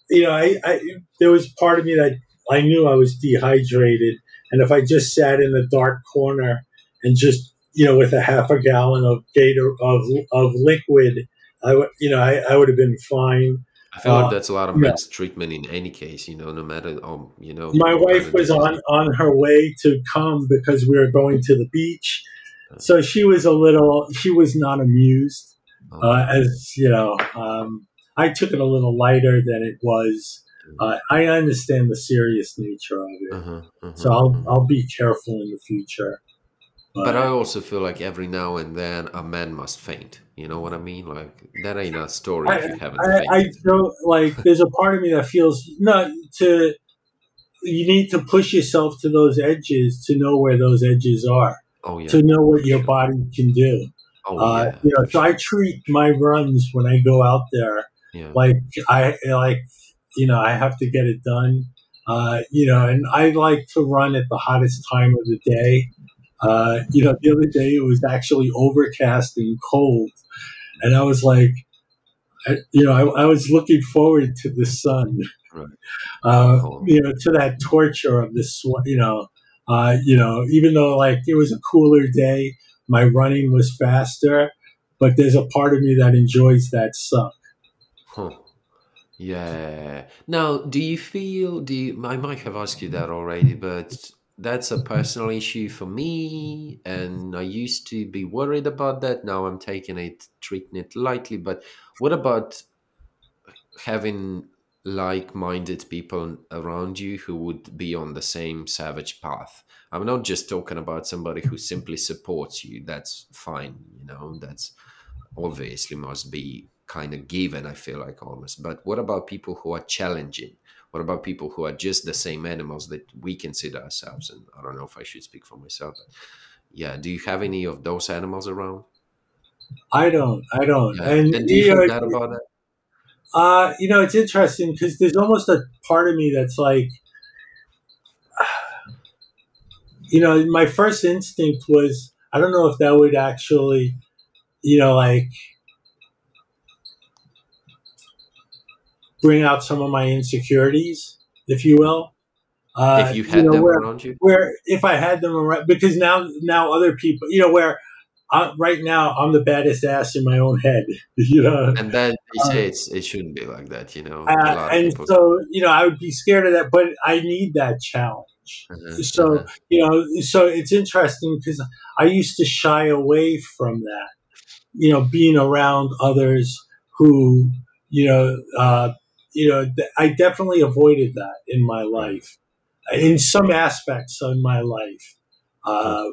there was part of me that I knew I was dehydrated, and if I just sat in a dark corner and just, with a half a gallon of Gator of liquid, I would have been fine. I feel like Uh, that's a lot of yeah, men's treatment in any case, no matter, my what kind wife of was disease. on her way to come because we were going to the beach, Uh, so she was not amused. okay. As you know, I took it a little lighter than it was. I understand the serious nature of it, Uh-huh, so uh-huh, uh-huh. I'll be careful in the future. But I But also feel like every now and then a man must faint. You know what I mean? Like that ain't a story I, if you haven't I fainted. don't like. There's a part of me that feels no to. You need to push yourself to those edges to know where those edges are, Oh to yeah, know what for your sure. body can do. Oh yeah, for So I sure. treat my runs when I go out there Yeah. like like I have to get it done. And I like to run at the hottest time of the day. The other day it was actually overcast and cold, and I was like, I was looking forward to the sun, Right. Oh, to that torture of this, even though like it was a cooler day, my running was faster, but there's a part of me that enjoys that sun. huh. Yeah. Now, do you feel, I might have asked you that already, but that's a personal issue for me. And I used to be worried about that. Now I'm treating it lightly. But what about having like-minded people around you who would be on the same savage path? I'm not just talking about somebody who simply supports you. That's fine, that's obviously must be kind of given, I feel like, almost. But what about people who are challenging? What about people who are just the same animals that we consider ourselves? And I don't know if I should speak for myself, but yeah, do you have any of those animals around? I don't, Yeah, and and do you feel bad about that? it's interesting because there's almost a part of me that's like, my first instinct was, I don't know if that would actually, like bring out some of my insecurities, if you will. If you had them Where around you? if I had them around, because now other people, where right now I'm the baddest ass in my own head, And then they uh, say it shouldn't be like that, a lot of and people say. so I would be scared of that, but I need that challenge. Uh-huh, So uh-huh, so it's interesting because I used to shy away from that, being around others who, you know, I definitely avoided that in my right, life, in right. some aspects of my life. Huh.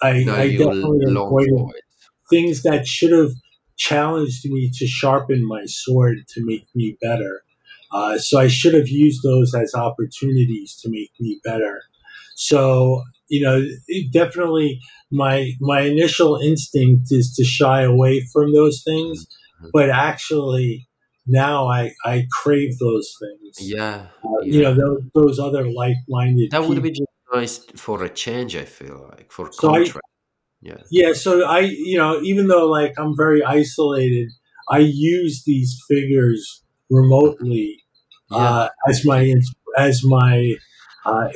Uh, Now I you definitely long avoided for it. things that should have challenged me to sharpen my sword to make me better. So I should have used those as opportunities to make me better. So definitely my initial instinct is to shy away from those Mhm, things, mhm. but actually now I crave those things. Yeah, yeah. Those other like-minded That would people. be just nice for a change, I feel like, for So contrast. Yeah. yeah, so even though like I'm very isolated, I use these figures Mhm. remotely Yeah, as me too. my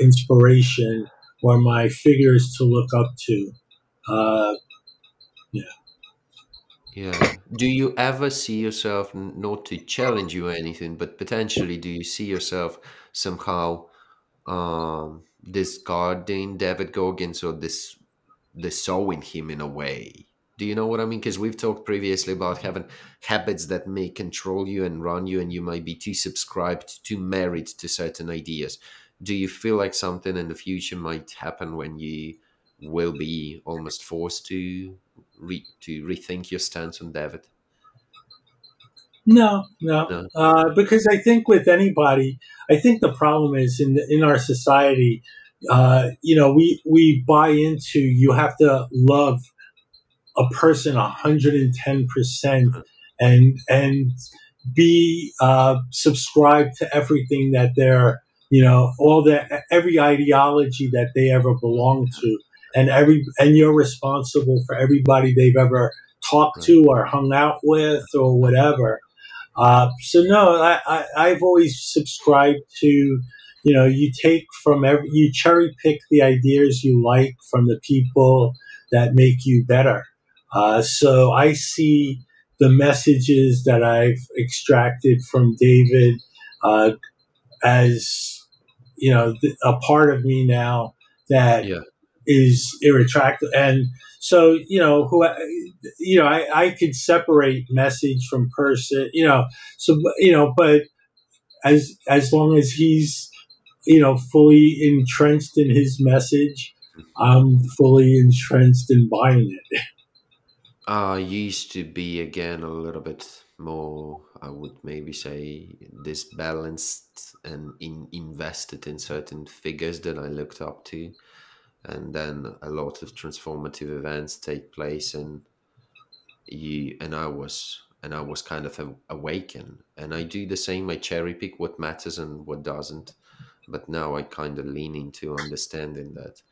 inspiration or my figures to look up to. Uh, yeah. Yeah. Do you ever see yourself, not to challenge you or anything, but potentially do you see yourself somehow discarding David Goggins or disowning him in a way? Do you know what I mean? Because we've talked previously about having habits that may control you and run you, and you might be too subscribed, too married to certain ideas. Do you feel like something in the future might happen when you will be almost forced to rethink your stance on David? No, no, No. because I think with anybody, I think the problem is in our society. We buy into, you have to love a person 110% and be subscribed to everything that they're, all the every ideology that they ever belong to, and you're responsible for everybody they've ever talked Right. to or hung out with or whatever. So no, I've always subscribed to, you take from you cherry pick the ideas you like from the people that make you better. So I see the messages that I've extracted from David, uh, as a part of me now that Yeah. is irretractable. And so, I could separate message from person, so, but as long as he's, fully entrenched in his message, I'm fully entrenched in buying it. I used to be again a little bit more, I would maybe say, disbalanced and invested in certain figures that I looked up to. And then a lot of transformative events take place, and I was kind of awakened. And I do the same. I cherry pick what matters and what doesn't. But now I kind of lean into understanding that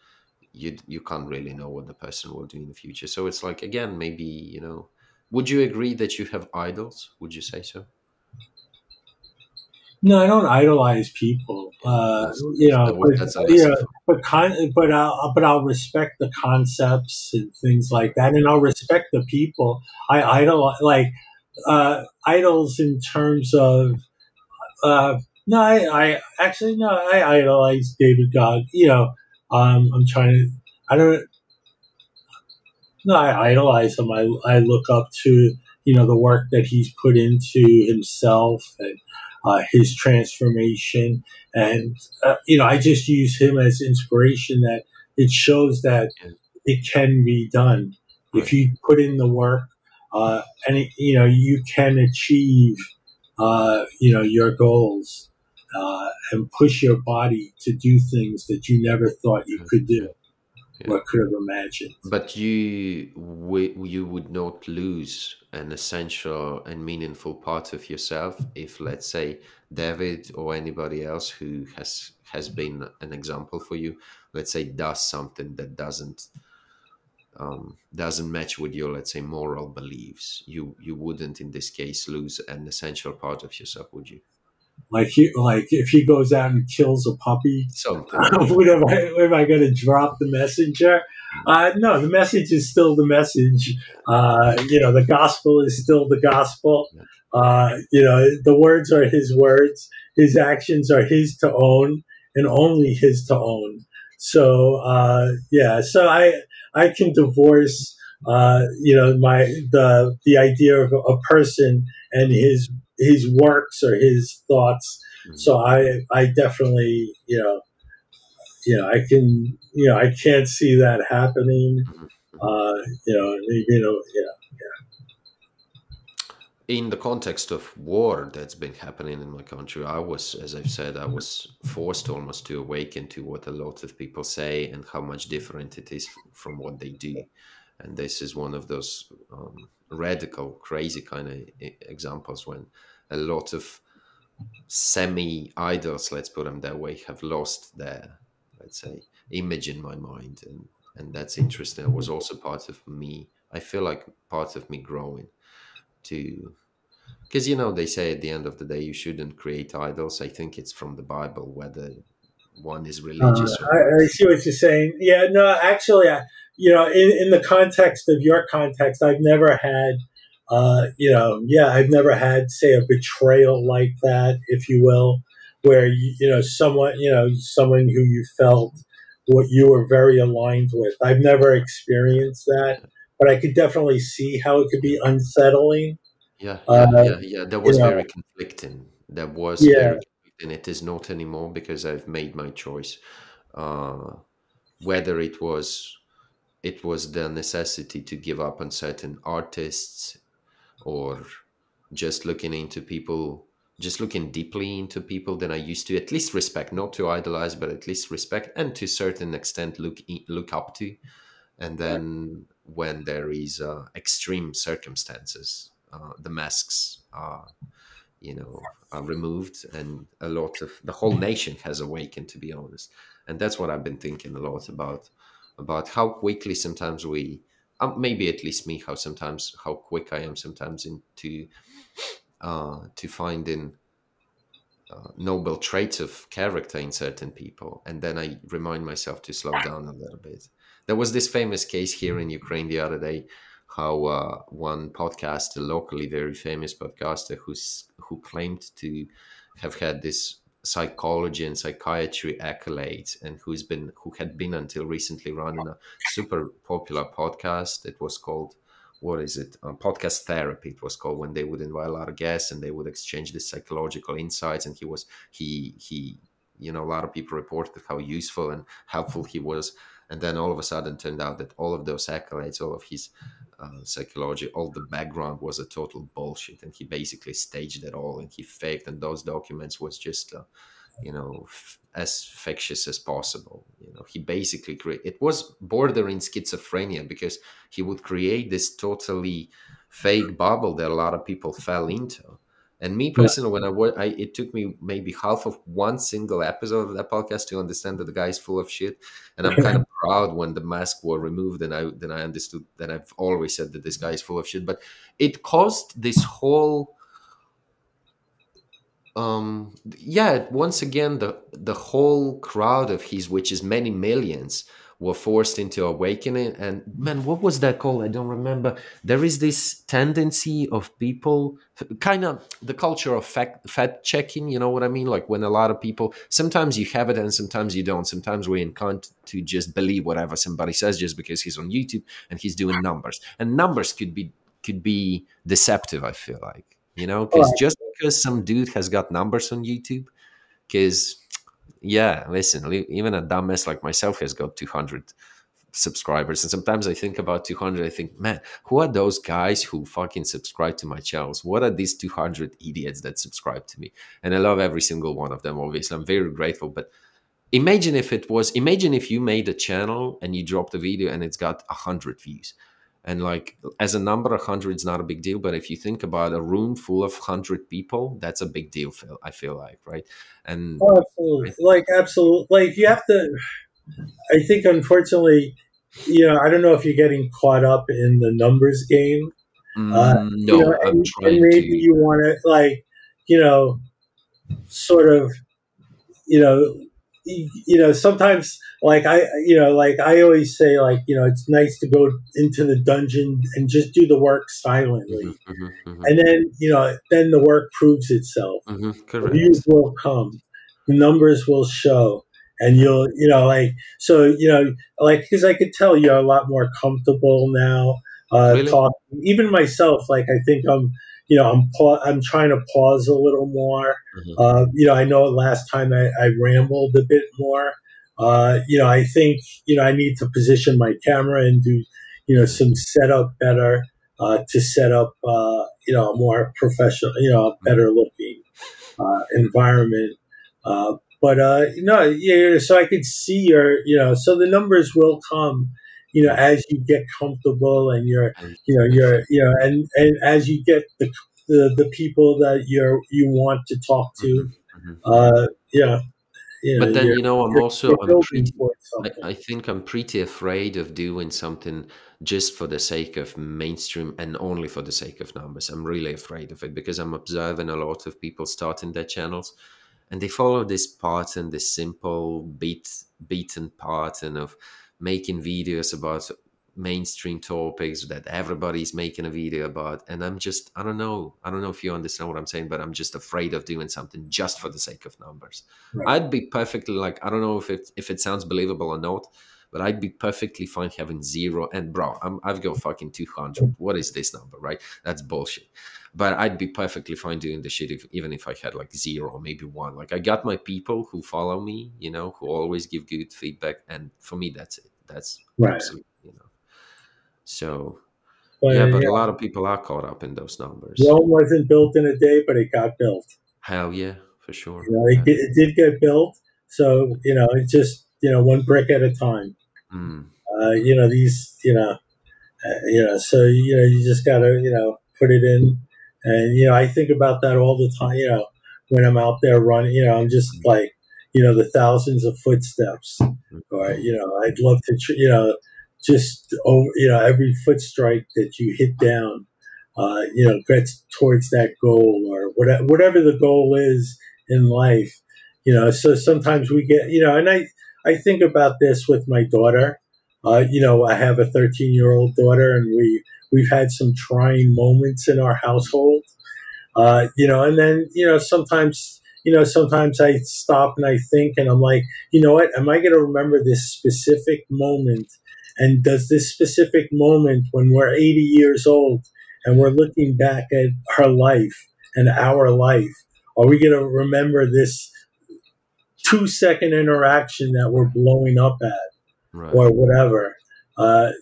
you can't really know what the person will do in the future. So it's like, again, maybe, would you agree that you have idols? Would you say so? No, I don't idolize people. Yeah, that's a lesson for But I'll respect the concepts and things like that, and I'll respect the people. I idolize, like, idols in terms of, no, I actually, no, I idolize David God. I'm trying to, I don't, no, I idolize him. I look up to, the work that he's put into himself, and his transformation. And, I just use him as inspiration, that it shows that yeah, it can be done. If right. you put in the work, and, you can achieve, your goals, and push your body to do things that you never thought you Yeah, could yeah, do yeah. or could have imagined. But you would not lose an essential and meaningful part of yourself if, let's say, David or anybody else who has been an example for you, let's say, does something that doesn't match with your, let's say, moral beliefs. You wouldn't in this case lose an essential part of yourself, would you? Like if he goes out and kills a puppy, Something like that. what am I going to drop the messenger? No, the message is still the message. The gospel is still the gospel. Yeah, The words are his words. His actions are his to own, and only his to own. So, yeah, so I can divorce, the idea of a person and his works or his thoughts. mhm, So I definitely, I can, I can't see that happening. mhm, mhm. In the context of war that's been happening in my country, I was, as I've said, I was forced almost to awaken to what a lot of people say and how much different it is from what they do. And this is one of those radical, crazy kind of examples when a lot of semi idols, let's put them that way, have lost their, let's say, image in my mind. And that's interesting. It was also part of me. I feel like part of me growing to, because they say at the end of the day you shouldn't create idols. I think it's from the Bible, whether one is religious or not. I see what you're saying. Yeah, no, actually, in the context of your context, I've never had, I've never had, say, a betrayal like that, if you will, where someone who you felt what you were very aligned with. I've never experienced that, but I could definitely see how it could Yeah, be unsettling. yeah, Uh, yeah, yeah, yeah. That you was know, very conflicting. That was yeah, very conflicting. It is not anymore because I've made my choice. Uh, whether it was the necessity to give up on certain artists, or just looking into people, just looking deeply into people that I used to at least respect, not to idolize, but at least respect, and to a certain extent look up to. And then when there is extreme circumstances, the masks are removed, and a lot of the whole nation has awakened, to be honest. And that's what I've been thinking a lot about how quickly sometimes we, maybe at least me, how quick I am sometimes into to finding noble traits of character in certain people, and then I remind myself to slow down a little bit. There was this famous case here in Ukraine the other day, how one podcaster, locally very famous podcaster, who claimed to have had this psychology and psychiatry accolades, and who had been until recently running a super popular podcast. It was called, what is it? Podcast therapy. It was called, when they would invite a lot of guests and they would exchange the psychological insights. And he, a lot of people reported how useful and helpful he was. And then all of a sudden turned out that all of those accolades, all of his psychology, all the background was a total bullshit. And he basically staged it all, and he faked. And those documents was just as fictitious as possible. He basically it was bordering schizophrenia, because he would create this totally fake bubble that a lot of people fell into. And me Yeah. personally, when it took me maybe half of one single episode of that podcast to understand that the guy is full of shit. And I'm kind of proud when the mask were removed, and I understood that I've always said that this guy is full of shit. But it caused this whole yeah, once again, the whole crowd of his, which is many millions, were forced into awakening. And man, what was that called? I don't remember. There is this tendency of people, kind of the culture of fact checking, you know what I mean? Like, when a lot of people, sometimes you have it and sometimes you don't. Sometimes we're inclined to just believe whatever somebody says just because he's on YouTube and he's doing numbers, and numbers could be deceptive, I feel like, because Oh, just because some dude has got numbers on YouTube, because, yeah, listen, even a dumbass like myself has got 200 subscribers. And sometimes I think about 200, I think, man, who are those guys who fucking subscribe to my channels? What are these 200 idiots that subscribe to me? And I love every single one of them, obviously. I'm very grateful. But imagine if you made a channel and you dropped a video and it's got 100 views. And like, as a number, 100 is not a big deal. But if you think about a room full of 100 people, that's a big deal, I feel like, right? And oh, absolutely. I, Like, absolutely. Like, you have to, I think, unfortunately, I don't know if you're getting caught up in the numbers game. no, I'm And trying maybe to. you want to, like, you know, sort of, you know, sometimes, like, like I always say, like, it's nice to go into the dungeon and just do the work Mhm, silently. mhm, mhm, And then, then the work proves itself. The views correct. will come, the numbers will show, and Yeah. you'll, like, so, like, because I could tell you're a lot more comfortable now, Really? talking. Even myself, like, I think I'm trying to pause a little more. Mhm, I know last time I rambled a bit more. I think, I need to position my camera and do, mhm, some setup better, to set up, a more professional, a mhm, better looking environment. But no, yeah. So I could see so the numbers will come, yeah. as you get comfortable, and I think. and as you get the people that you want to talk Mhm, to, mhm, mhm. uh, yeah, But then, you're I'm building pretty. towards I something. think I'm pretty afraid of doing something just for the sake of mainstream and only for the sake of numbers. I'm really afraid of it, because I'm observing a lot of people starting their channels, and they follow this pattern, this simple beaten pattern of making videos about mainstream topics that everybody's making a video about. And I don't know if you understand what I'm saying, but I'm just afraid of doing something just for the sake of numbers. Right. I'd be perfectly, like, I don't know if it sounds believable or not, but I'd be perfectly fine having zero. And bro, I've got fucking 200. What is this number, right? That's bullshit. But I'd be perfectly fine doing the shit even if I had like zero or maybe one. Like, I got my people who follow me, who always give good feedback, and for me, that's it. That's Right. absolutely. So But yeah, but a yeah, lot of people are caught up in those numbers. Rome wasn't built in a day, but it got built. Hell yeah, for sure. It, Yeah. it did get built. So it's just one brick at a time. Mm. These so you just gotta put it in, and I think about that all the time. When I'm out there running, I'm just Mm. like the thousands of footsteps, or Mm. I'd love to just over every foot strike that you hit down, gets towards that goal, or whatever the goal is in life. So sometimes we get and I think about this with my daughter. I have a 13-year-old daughter, and we've had some trying moments in our household. And then sometimes I stop and I think, and I'm like, you know what? Am I going to remember this specific moment? And does this specific moment, when we're 80 years old and we're looking back at her life and our life, are we going to remember this 2-second interaction that we're blowing up at? Right. Or whatever. Or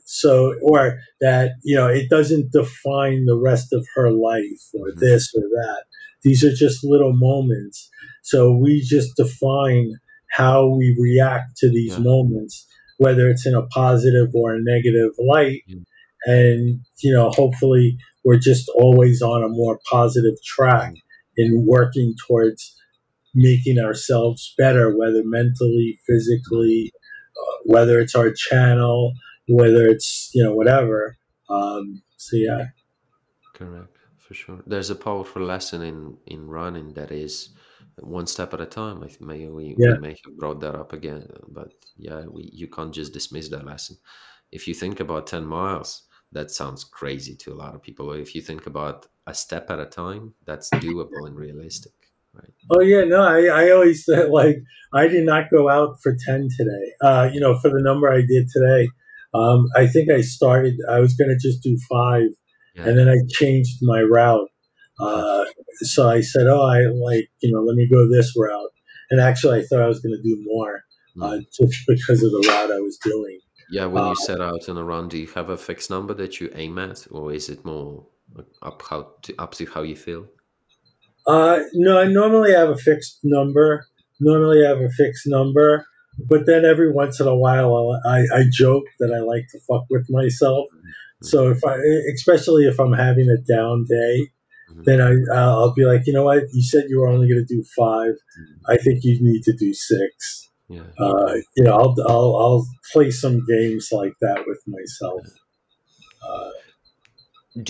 that, it doesn't define the rest of her life, or Hmm. this or that. These are just little moments. So we just define how we react to these Yeah. moments, whether it's in a positive or a negative light. Yeah. And, hopefully we're just always on a more positive track Mhm. in working towards making ourselves better, whether mentally, Right. physically, whether it's our channel, whether it's whatever. So yeah, Correct, for sure. There's a powerful lesson in running that is one step at a time. I think we yeah. may have brought that up again, but yeah, we you can't just dismiss that lesson. If you think about 10 miles, that sounds crazy to a lot of people. Or if you think about a step at a time, that's doable and realistic, right? Oh yeah, no, I always said, like, I did not go out for 10 today. For the number I did today, I think I was going to just do 5, Yeah. and then I changed my route. Huh. Uh, so I said, oh, I like, let me go this route. And actually, I thought I was going to do more, Mm. just because of the route I was doing. Yeah, when Uh, you set out on a run, do you have a fixed number that you aim at, or is it more up to how you feel? no, I normally have a fixed number. Normally, I have a fixed number, but then every once in a while, I joke that I like to fuck with myself. Hmm. So especially if I'm having a down day, Hmm. then I'll be like, you know what? You said you were only going to do 5. Hmm. I think you need to do 6. Yeah, yeah. I'll play some games like that with myself. Uh,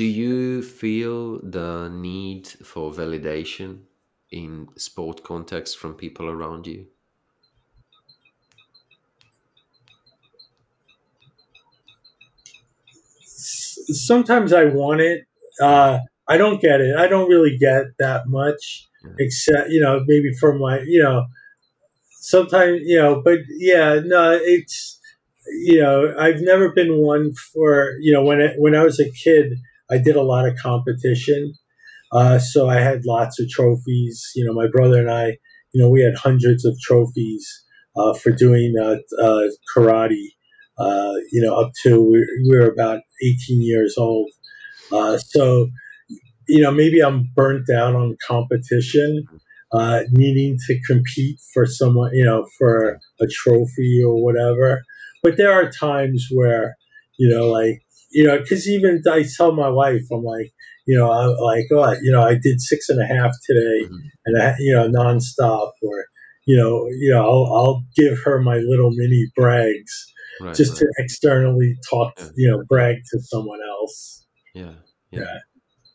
Do you feel the need for validation in sport context from people around you? Sometimes I want it. Yeah, I don't get it. I don't really get that much, yeah. except maybe from my sometimes but yeah, no, it's I've never been one for when I was a kid, I did a lot of competition. So I had lots of trophies. My brother and I, we had hundreds of trophies for doing karate. Up to we were about 18 years old. So maybe I'm burnt out on competition, needing to compete for someone, Yeah. for a trophy or whatever. But there are times where, like, because even I tell my wife, I'm like, I'm like, oh, I did 6.5 today, Mhm. and nonstop, or, I'll give her my little mini brags Right, just to right. externally talk, Yeah, yeah, brag to someone else. yeah, yeah.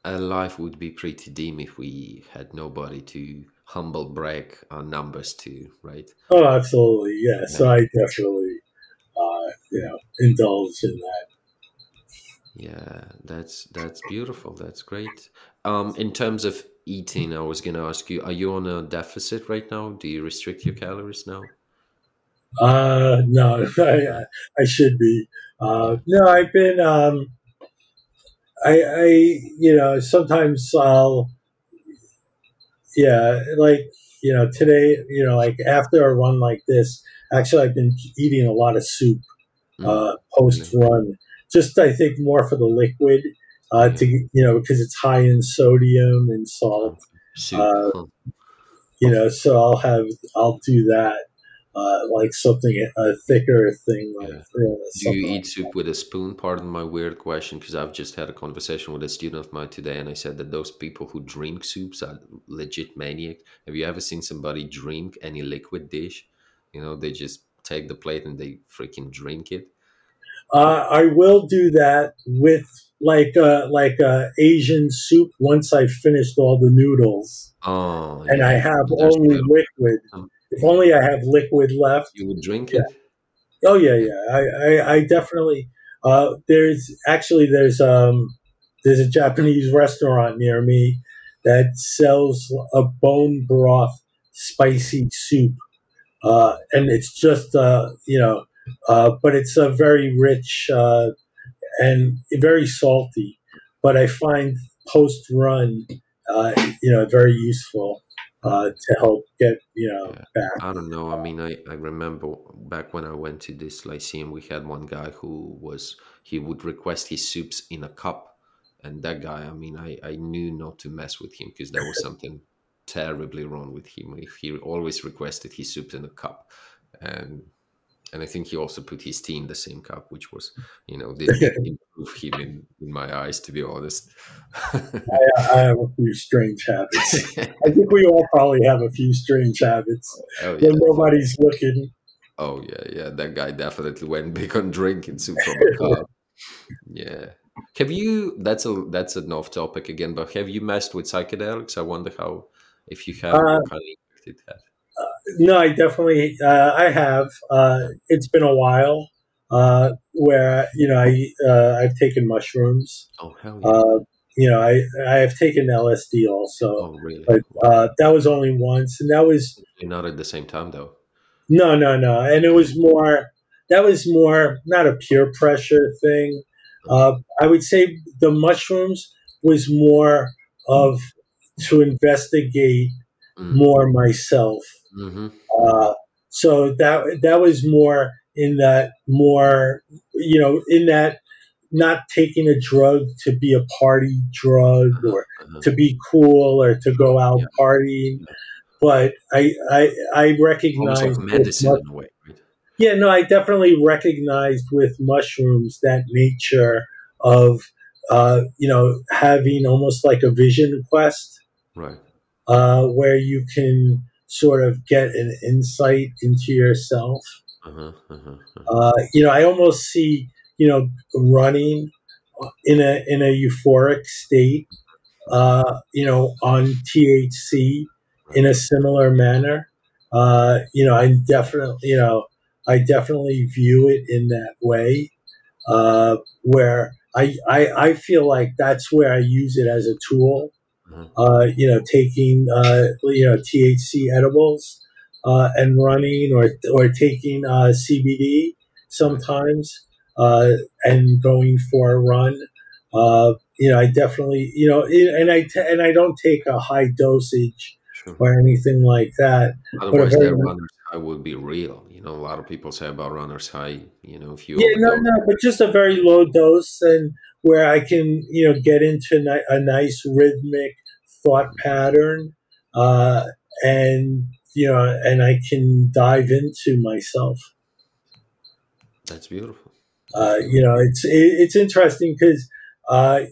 Yeah. Life would be pretty dim if we had nobody to humble brag our numbers to, right? Oh, absolutely. Yeah. Yeah, So I definitely, indulge in that. yeah. That's beautiful. That's great. In terms of eating, I was gonna ask you, are you on a deficit right now? Do you restrict your calories now? No, No. I should be. Yeah. No, I've been, sometimes like, today, like after a run like this, actually, I've been eating a lot of soup, Mm. post Really? run. Just, I think, more for the liquid, Yeah. because it's high in sodium and salt. Okay. Soup. Uh, Huh. so I'll do that, like something a thicker thing, like Yeah. Do you something eat like soup with a spoon? Pardon my weird question, because I've just had a conversation with a student of mine today, and I said that those people who drink soups are legit maniacs. Have you ever seen somebody drink any liquid dish? They just take the plate and they freaking drink it. I will do that with like a Asian soup once I've finished all the noodles Oh and I yeah, have and there's a only little bit. liquid. If Yeah, only I have liquid left. you would drink Yeah. it. Oh yeah, And yeah. I definitely. There's a Japanese restaurant near me that sells a bone broth spicy soup, and it's just but it's a very rich and very salty. But I find post run, very useful to help get yeah, back. I don't know. I mean, I remember back when I went to this lyceum, we had one guy who was, he would request his soups in a cup. And that guy, I mean, I knew not to mess with him because there was something terribly wrong with him if he always requested his soups in a cup. And and I think he also put his tea in the same cup, which was, didn't improve him in my eyes, to be honest. I have a few strange habits. I think we all probably have a few strange habits Oh when yeah, nobody's looking. oh yeah, yeah. That guy definitely went big on drinking soup from a cup. Yeah. Have you? That's an off topic again, but have you messed with psychedelics? I wonder how, if you have, uh, what kind of impact it had. no, I definitely I have. It's been a while where I've taken mushrooms. Oh hell yeah! Uh, I have taken LSD also, Oh really? but Wow. that was only once, and that was Not at the same time though. no, no, no, and it Okay. was more. That was more not a peer pressure thing. Okay. I would say the mushrooms was more of to investigate Mm. more myself. Mm-hmm. Mm-hmm. Uh, so that was more in that more in that not taking a drug to be a party drug Uh-huh. or Uh-huh. to be cool or to Sure. go out Yeah. partying, Yeah. but I Almost like recognized with medicine in a way, right? yeah, no, I definitely recognized with mushrooms that nature of having almost like a vision quest, Right. where you can sort of get an insight into yourself. Uh-huh. Uh-huh. Uh-huh. I almost see running in a euphoric state, on THC in Right. a similar manner. I definitely view it in that way, where I feel like that's where I use it as a tool. Uh-huh. Taking THC edibles and running, or taking CBD Right. sometimes, and going for a run. I definitely and I don't take a high dosage Sure. or anything like that, but a Otherwise, very that runner's high would be real. A lot of people say about runner's high, if you yeah, no, overdose. no, but just a very low dose, and where I can, get into a nice rhythmic thought Mhm. pattern, uh, and I can dive into myself. That's beautiful. That's beautiful. It's interesting because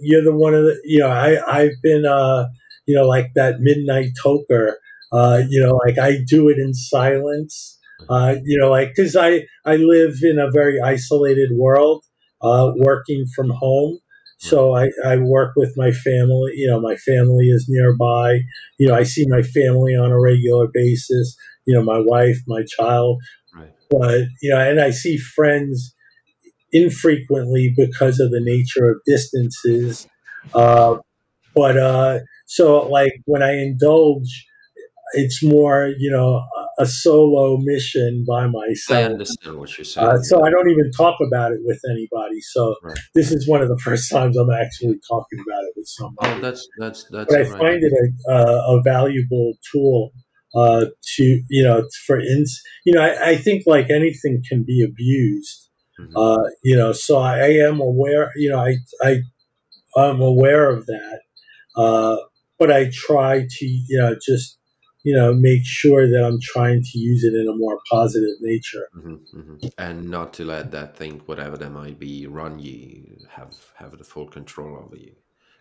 you're the one of the, I've been, like that midnight toker. Like I do it in silence. Uh-huh. Like because I live in a very isolated world, working from home. Right. So I work with my family. My family is nearby. I Right. see my family on a regular basis. My wife, my child, Right. but and I see friends infrequently because of the nature of distances. Uh, but so like when I indulge, it's more a solo mission by I myself. understand what you're saying. So Yeah. I don't even talk about it with anybody. So Right. this Right. is one of the first times I'm Yeah. actually talking about it with Oh, somebody. that's But I all right. find it a valuable tool to I think like anything can be abused. Hmm. So I am aware. I'm aware of that, uh, but I try to just make sure that I'm trying to use it in a more positive nature. Hmm. Hmm. And not to let that thing, whatever that might be, run you. Have the full control over you,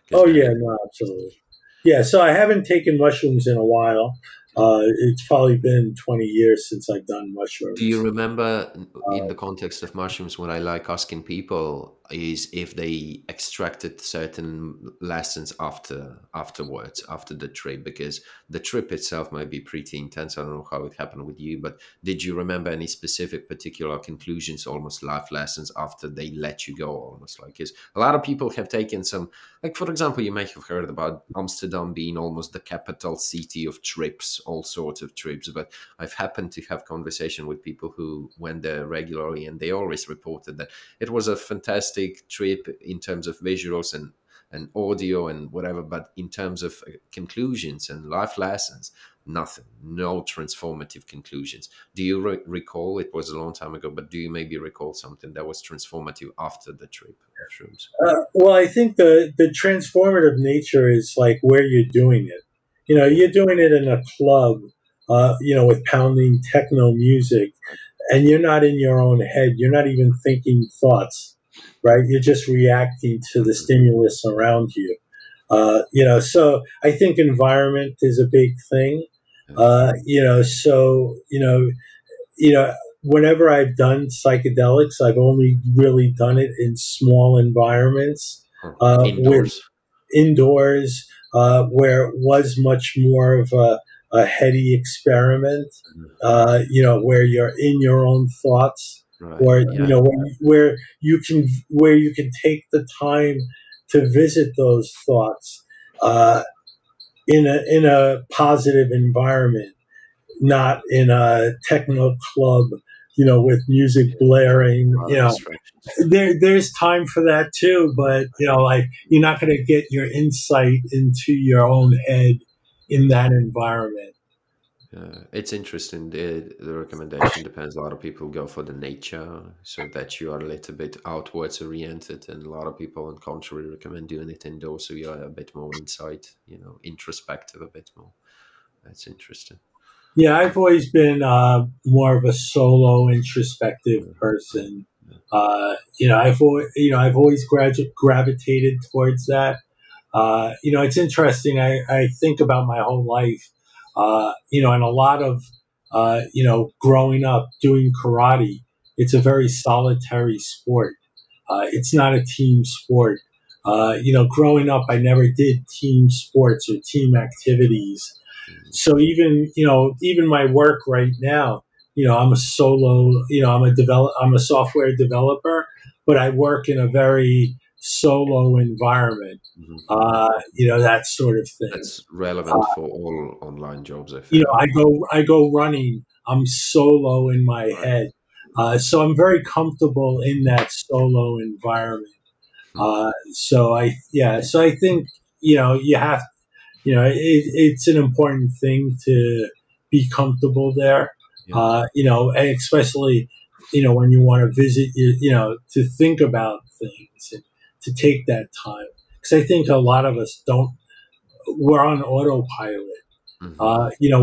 because Oh then yeah, it. no, absolutely. Yeah, so I haven't taken mushrooms in a while. It's probably been 20 years since I've done Do you mushrooms. remember in Uh, the context of mushrooms when I like asking people? is if they extracted certain lessons afterwards, after the trip, because the trip itself might be pretty intense. I don't know how it happened with you, but did you remember any specific particular conclusions, almost life lessons, after they let you go, almost like? Because a lot of people have taken some, like for example, you may have heard about Amsterdam being almost the capital city of trips, all sorts of trips, but I've happened to have conversation with people who went there regularly, and they always reported that it was a fantastic trip in terms of visuals and audio and whatever, but in terms of conclusions and life lessons, nothing, no transformative conclusions. Do you recall, it was a long time ago, but do you maybe recall something that was transformative after the trip of shrooms? Well, I think the transformative nature is like where you're doing it. You know, Yeah, you're doing it in a club, with pounding techno music, and you're not in your own head. You're not even thinking thoughts, right? You're just reacting to the mhm, stimulus around you. So I think environment is a big thing. yeah, You know, whenever I've done psychedelics, I've only really done it in small environments, huh. with Indoors. indoors, where it was much more of a heady experiment, Mhm. where you're in your own thoughts, Right, or yeah, where you can take the time to visit those thoughts, uh, in a positive environment, not in a techno club, with music yeah, blaring. a lot of distractions. There's time for that too, but like you're not going to get your insight into your own head in that environment. It's interesting. The recommendation depends. A lot of people go for the nature, so that you are a little bit outwards oriented, and a lot of people, on contrary, recommend doing it indoors, so you are a bit more inside, introspective a bit more. That's interesting. Yeah, I've always been more of a solo, introspective Yeah, yeah, person. yeah. I've always gravitated towards that. It's interesting. I think about my whole life, and a lot of, growing up doing karate. It's a very solitary sport. It's not a team sport. Growing up, I never did team sports or team activities. Mhm, So even my work right now, I'm a solo. I'm a software developer, but I work in a very solo environment. mhm, mhm. That sort of thing. That's relevant for all online jobs, I I found. go running. I'm solo in my Right. head, so I'm very comfortable in that solo environment. Mhm. So I think you have it's an important thing to be comfortable there. Yeah. And especially when you want to visit, to think about things and to take that time, because I think a lot of us don't. We're on autopilot. Hmm.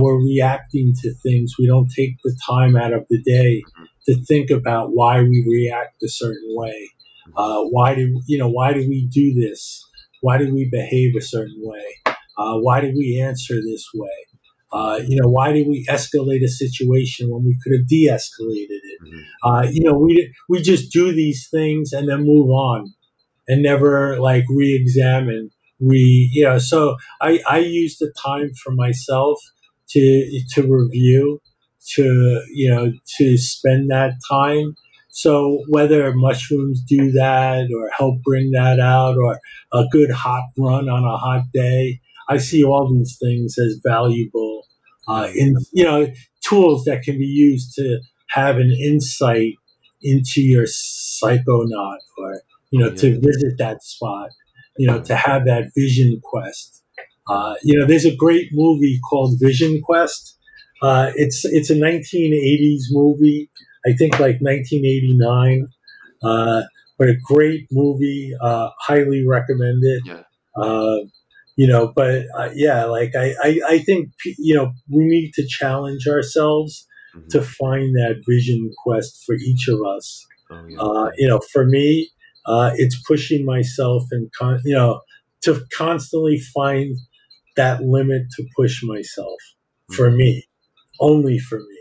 We're reacting to things. We don't take the time out of the day to think about why we react a certain way. Hmm. Why do we do this? Why do we behave a certain way? Why do we answer this way? Hmm. Why do we escalate a situation when we could have de-escalated it? Hmm. Hmm. We just do these things and then move on and never like re-examine so I use the time for myself to review, to spend that time. So whether mushrooms do that or help bring that out, or a good hot run on a hot day, I see Hmm. all these things as valuable, Yeah, yeah. in tools that can be used to have an insight into your psychonaut, or Oh, yeah. to visit that spot, Yeah. to have that vision quest. Yeah. There's a great movie called Vision Quest. It's a 1980s movie, I think like 1989, uh, but a great movie. Highly recommend it. Yeah. Uh, but yeah, like I think we need to challenge ourselves Hmm. to find that vision quest for each of us. Oh, yeah. Yeah. For me, it's pushing myself and to constantly find that limit to push myself. For Hmm. me, only for me.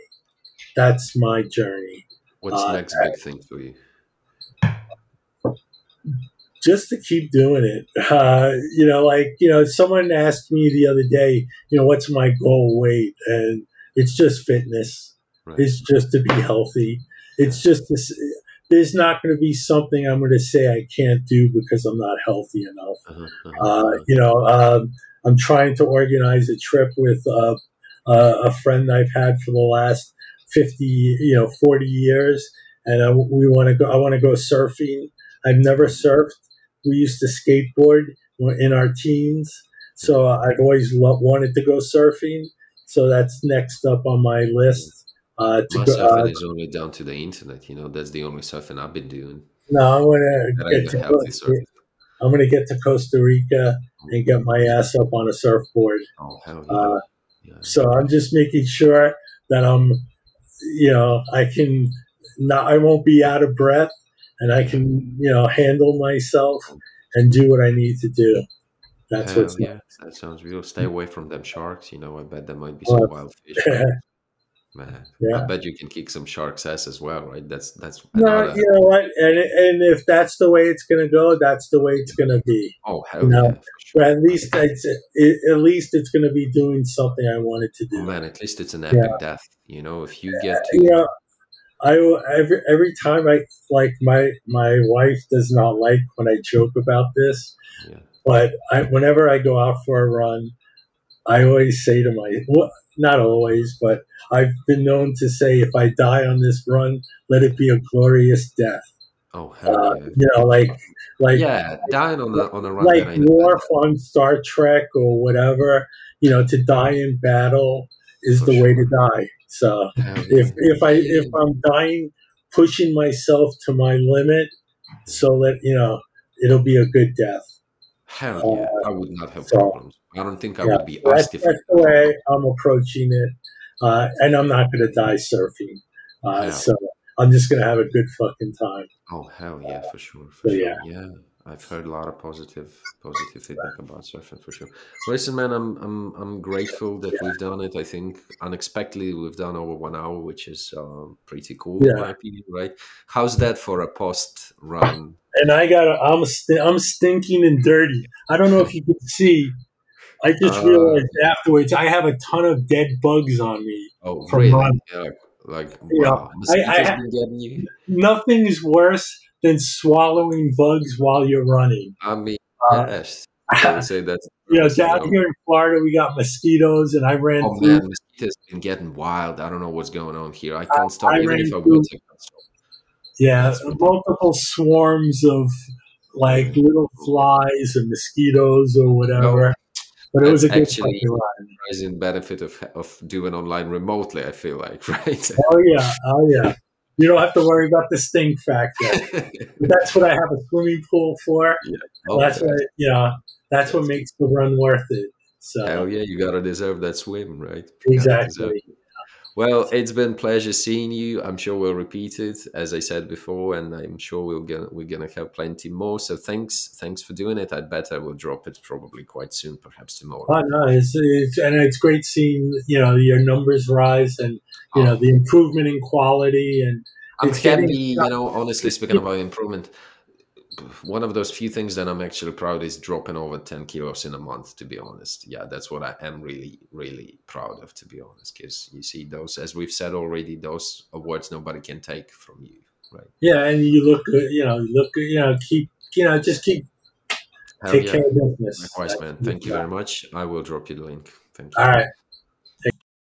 That's my journey. What's Uh, next big thing for you? just to keep doing it. Someone asked me the other day, what's my goal weight? And it's just fitness. Right. It's just to be healthy. Yeah. It's just this, there's not going to be something I'm going to say I can't do because I'm not healthy enough. Uh-huh, uh-huh, Uh, uh-huh. you know, I'm trying to organize a trip with a friend I've had for the last 40 years, and we want to go. I want to go surfing. I've never Oh, surfed. We used to skateboard in our teens, yeah. so I've always wanted to go surfing. So that's next up on my Yeah. list to My go. surfing is only down to the internet. That's the only surfing I've been doing. No, I'm gonna That ain't get the healthy surf. I'm gonna get to Costa Rica and get Ooh, my ass up on a surfboard. oh, hell yeah. Uh, Yeah. so I'm just making sure that I can not, I won't be out of breath, and I Yeah. can, handle myself Oh, and do what I need to do. That's hell what's yeah. next. That sounds real. Stay away from them sharks. I bet there might be some But, wild fish, but man, I yeah. bet you can kick some shark's ass as well, right? That's No, another. you know what? And if that's the way it's going to go, that's the way it's Yeah. going to be. Oh, You hell know, yeah, for but sure. at least it's going to be doing something I wanted to Oh do. man, at least it's an Yeah. epic death. If you get You to, know, every time I like my wife does not like when I joke about this, yeah, but whenever I go out for a run, I always say to well, not always, but I've been known to say, if I die on this run, let it be a glorious death. oh hell yeah, You know, like yeah, dying on a run like that ain't a bad Worf thing, on Star Trek or whatever. To die in battle is for the way to sure. die. So Hell if yeah, if yeah, I'm dying, pushing myself to my limit, yeah. so that it'll be a good death. Hell yeah, Uh, I would not have so problems. I don't think I yeah, would be asked if I that's the died or way not. I'm approaching it, and I'm not going to die surfing. Hell, So I'm just going to have a good fucking time. oh hell yeah, for sure, for So yeah, sure. Yeah, I've heard a lot of positive feedback about surfing for sure. Listen, man, I'm grateful that we've done it. I think unexpectedly we've done over 1 hour, which is pretty cool in yeah. my opinion, right? How's that for a post run? And I'm stinking and dirty. I don't know if you can see. I just Uh, realized afterwards I have a ton of dead bugs on me oh, from really? running. Yeah, like You know, wow, mosquitoes been getting you? nothing's worse than swallowing bugs while you're running. I mean, Uh, yes, I would say that's the purpose. down here in Florida, we got mosquitoes, and Oh man, mosquitoes been getting wild. I don't know what's going on here. I can't stop, I even if ran I want through, to. I can't stop. yeah, That's ridiculous. multiple swarms of like Yeah. little flies and mosquitoes or Well, whatever. But it was that's a good actually fucking run. the surprising benefit of doing online remotely. I feel like, right? Oh yeah, oh yeah. You don't have to worry about the stink factor. That's what I have a swimming pool for. Yeah. Oh, That's what that's what that's good. makes the run worth it. So Hell yeah, you gotta deserve that swim, right? You gotta deserve. exactly. Well, it's been pleasure seeing you. I'm sure we'll repeat it, as I said before, and I'm sure we're gonna have plenty more. So thanks for doing it. I bet I will drop it probably quite soon, perhaps tomorrow. Oh no, it's great seeing your numbers rise, and Oh, the improvement in quality, and I'm it's getting. happy. Honestly speaking about improvement, one of those few things that I'm actually proud is dropping over 10 kilos in a month, to be honest. Yeah, that's what I am really, really proud of, to be honest. Because you see, those, as we've said already, those awards nobody can take from you, right? Yeah, and you look good. You look good. Keep just keep Hell take yeah. care of business. Likewise, That's man. what Thank it's you very about. much. I will drop you the link. Thank All you. right.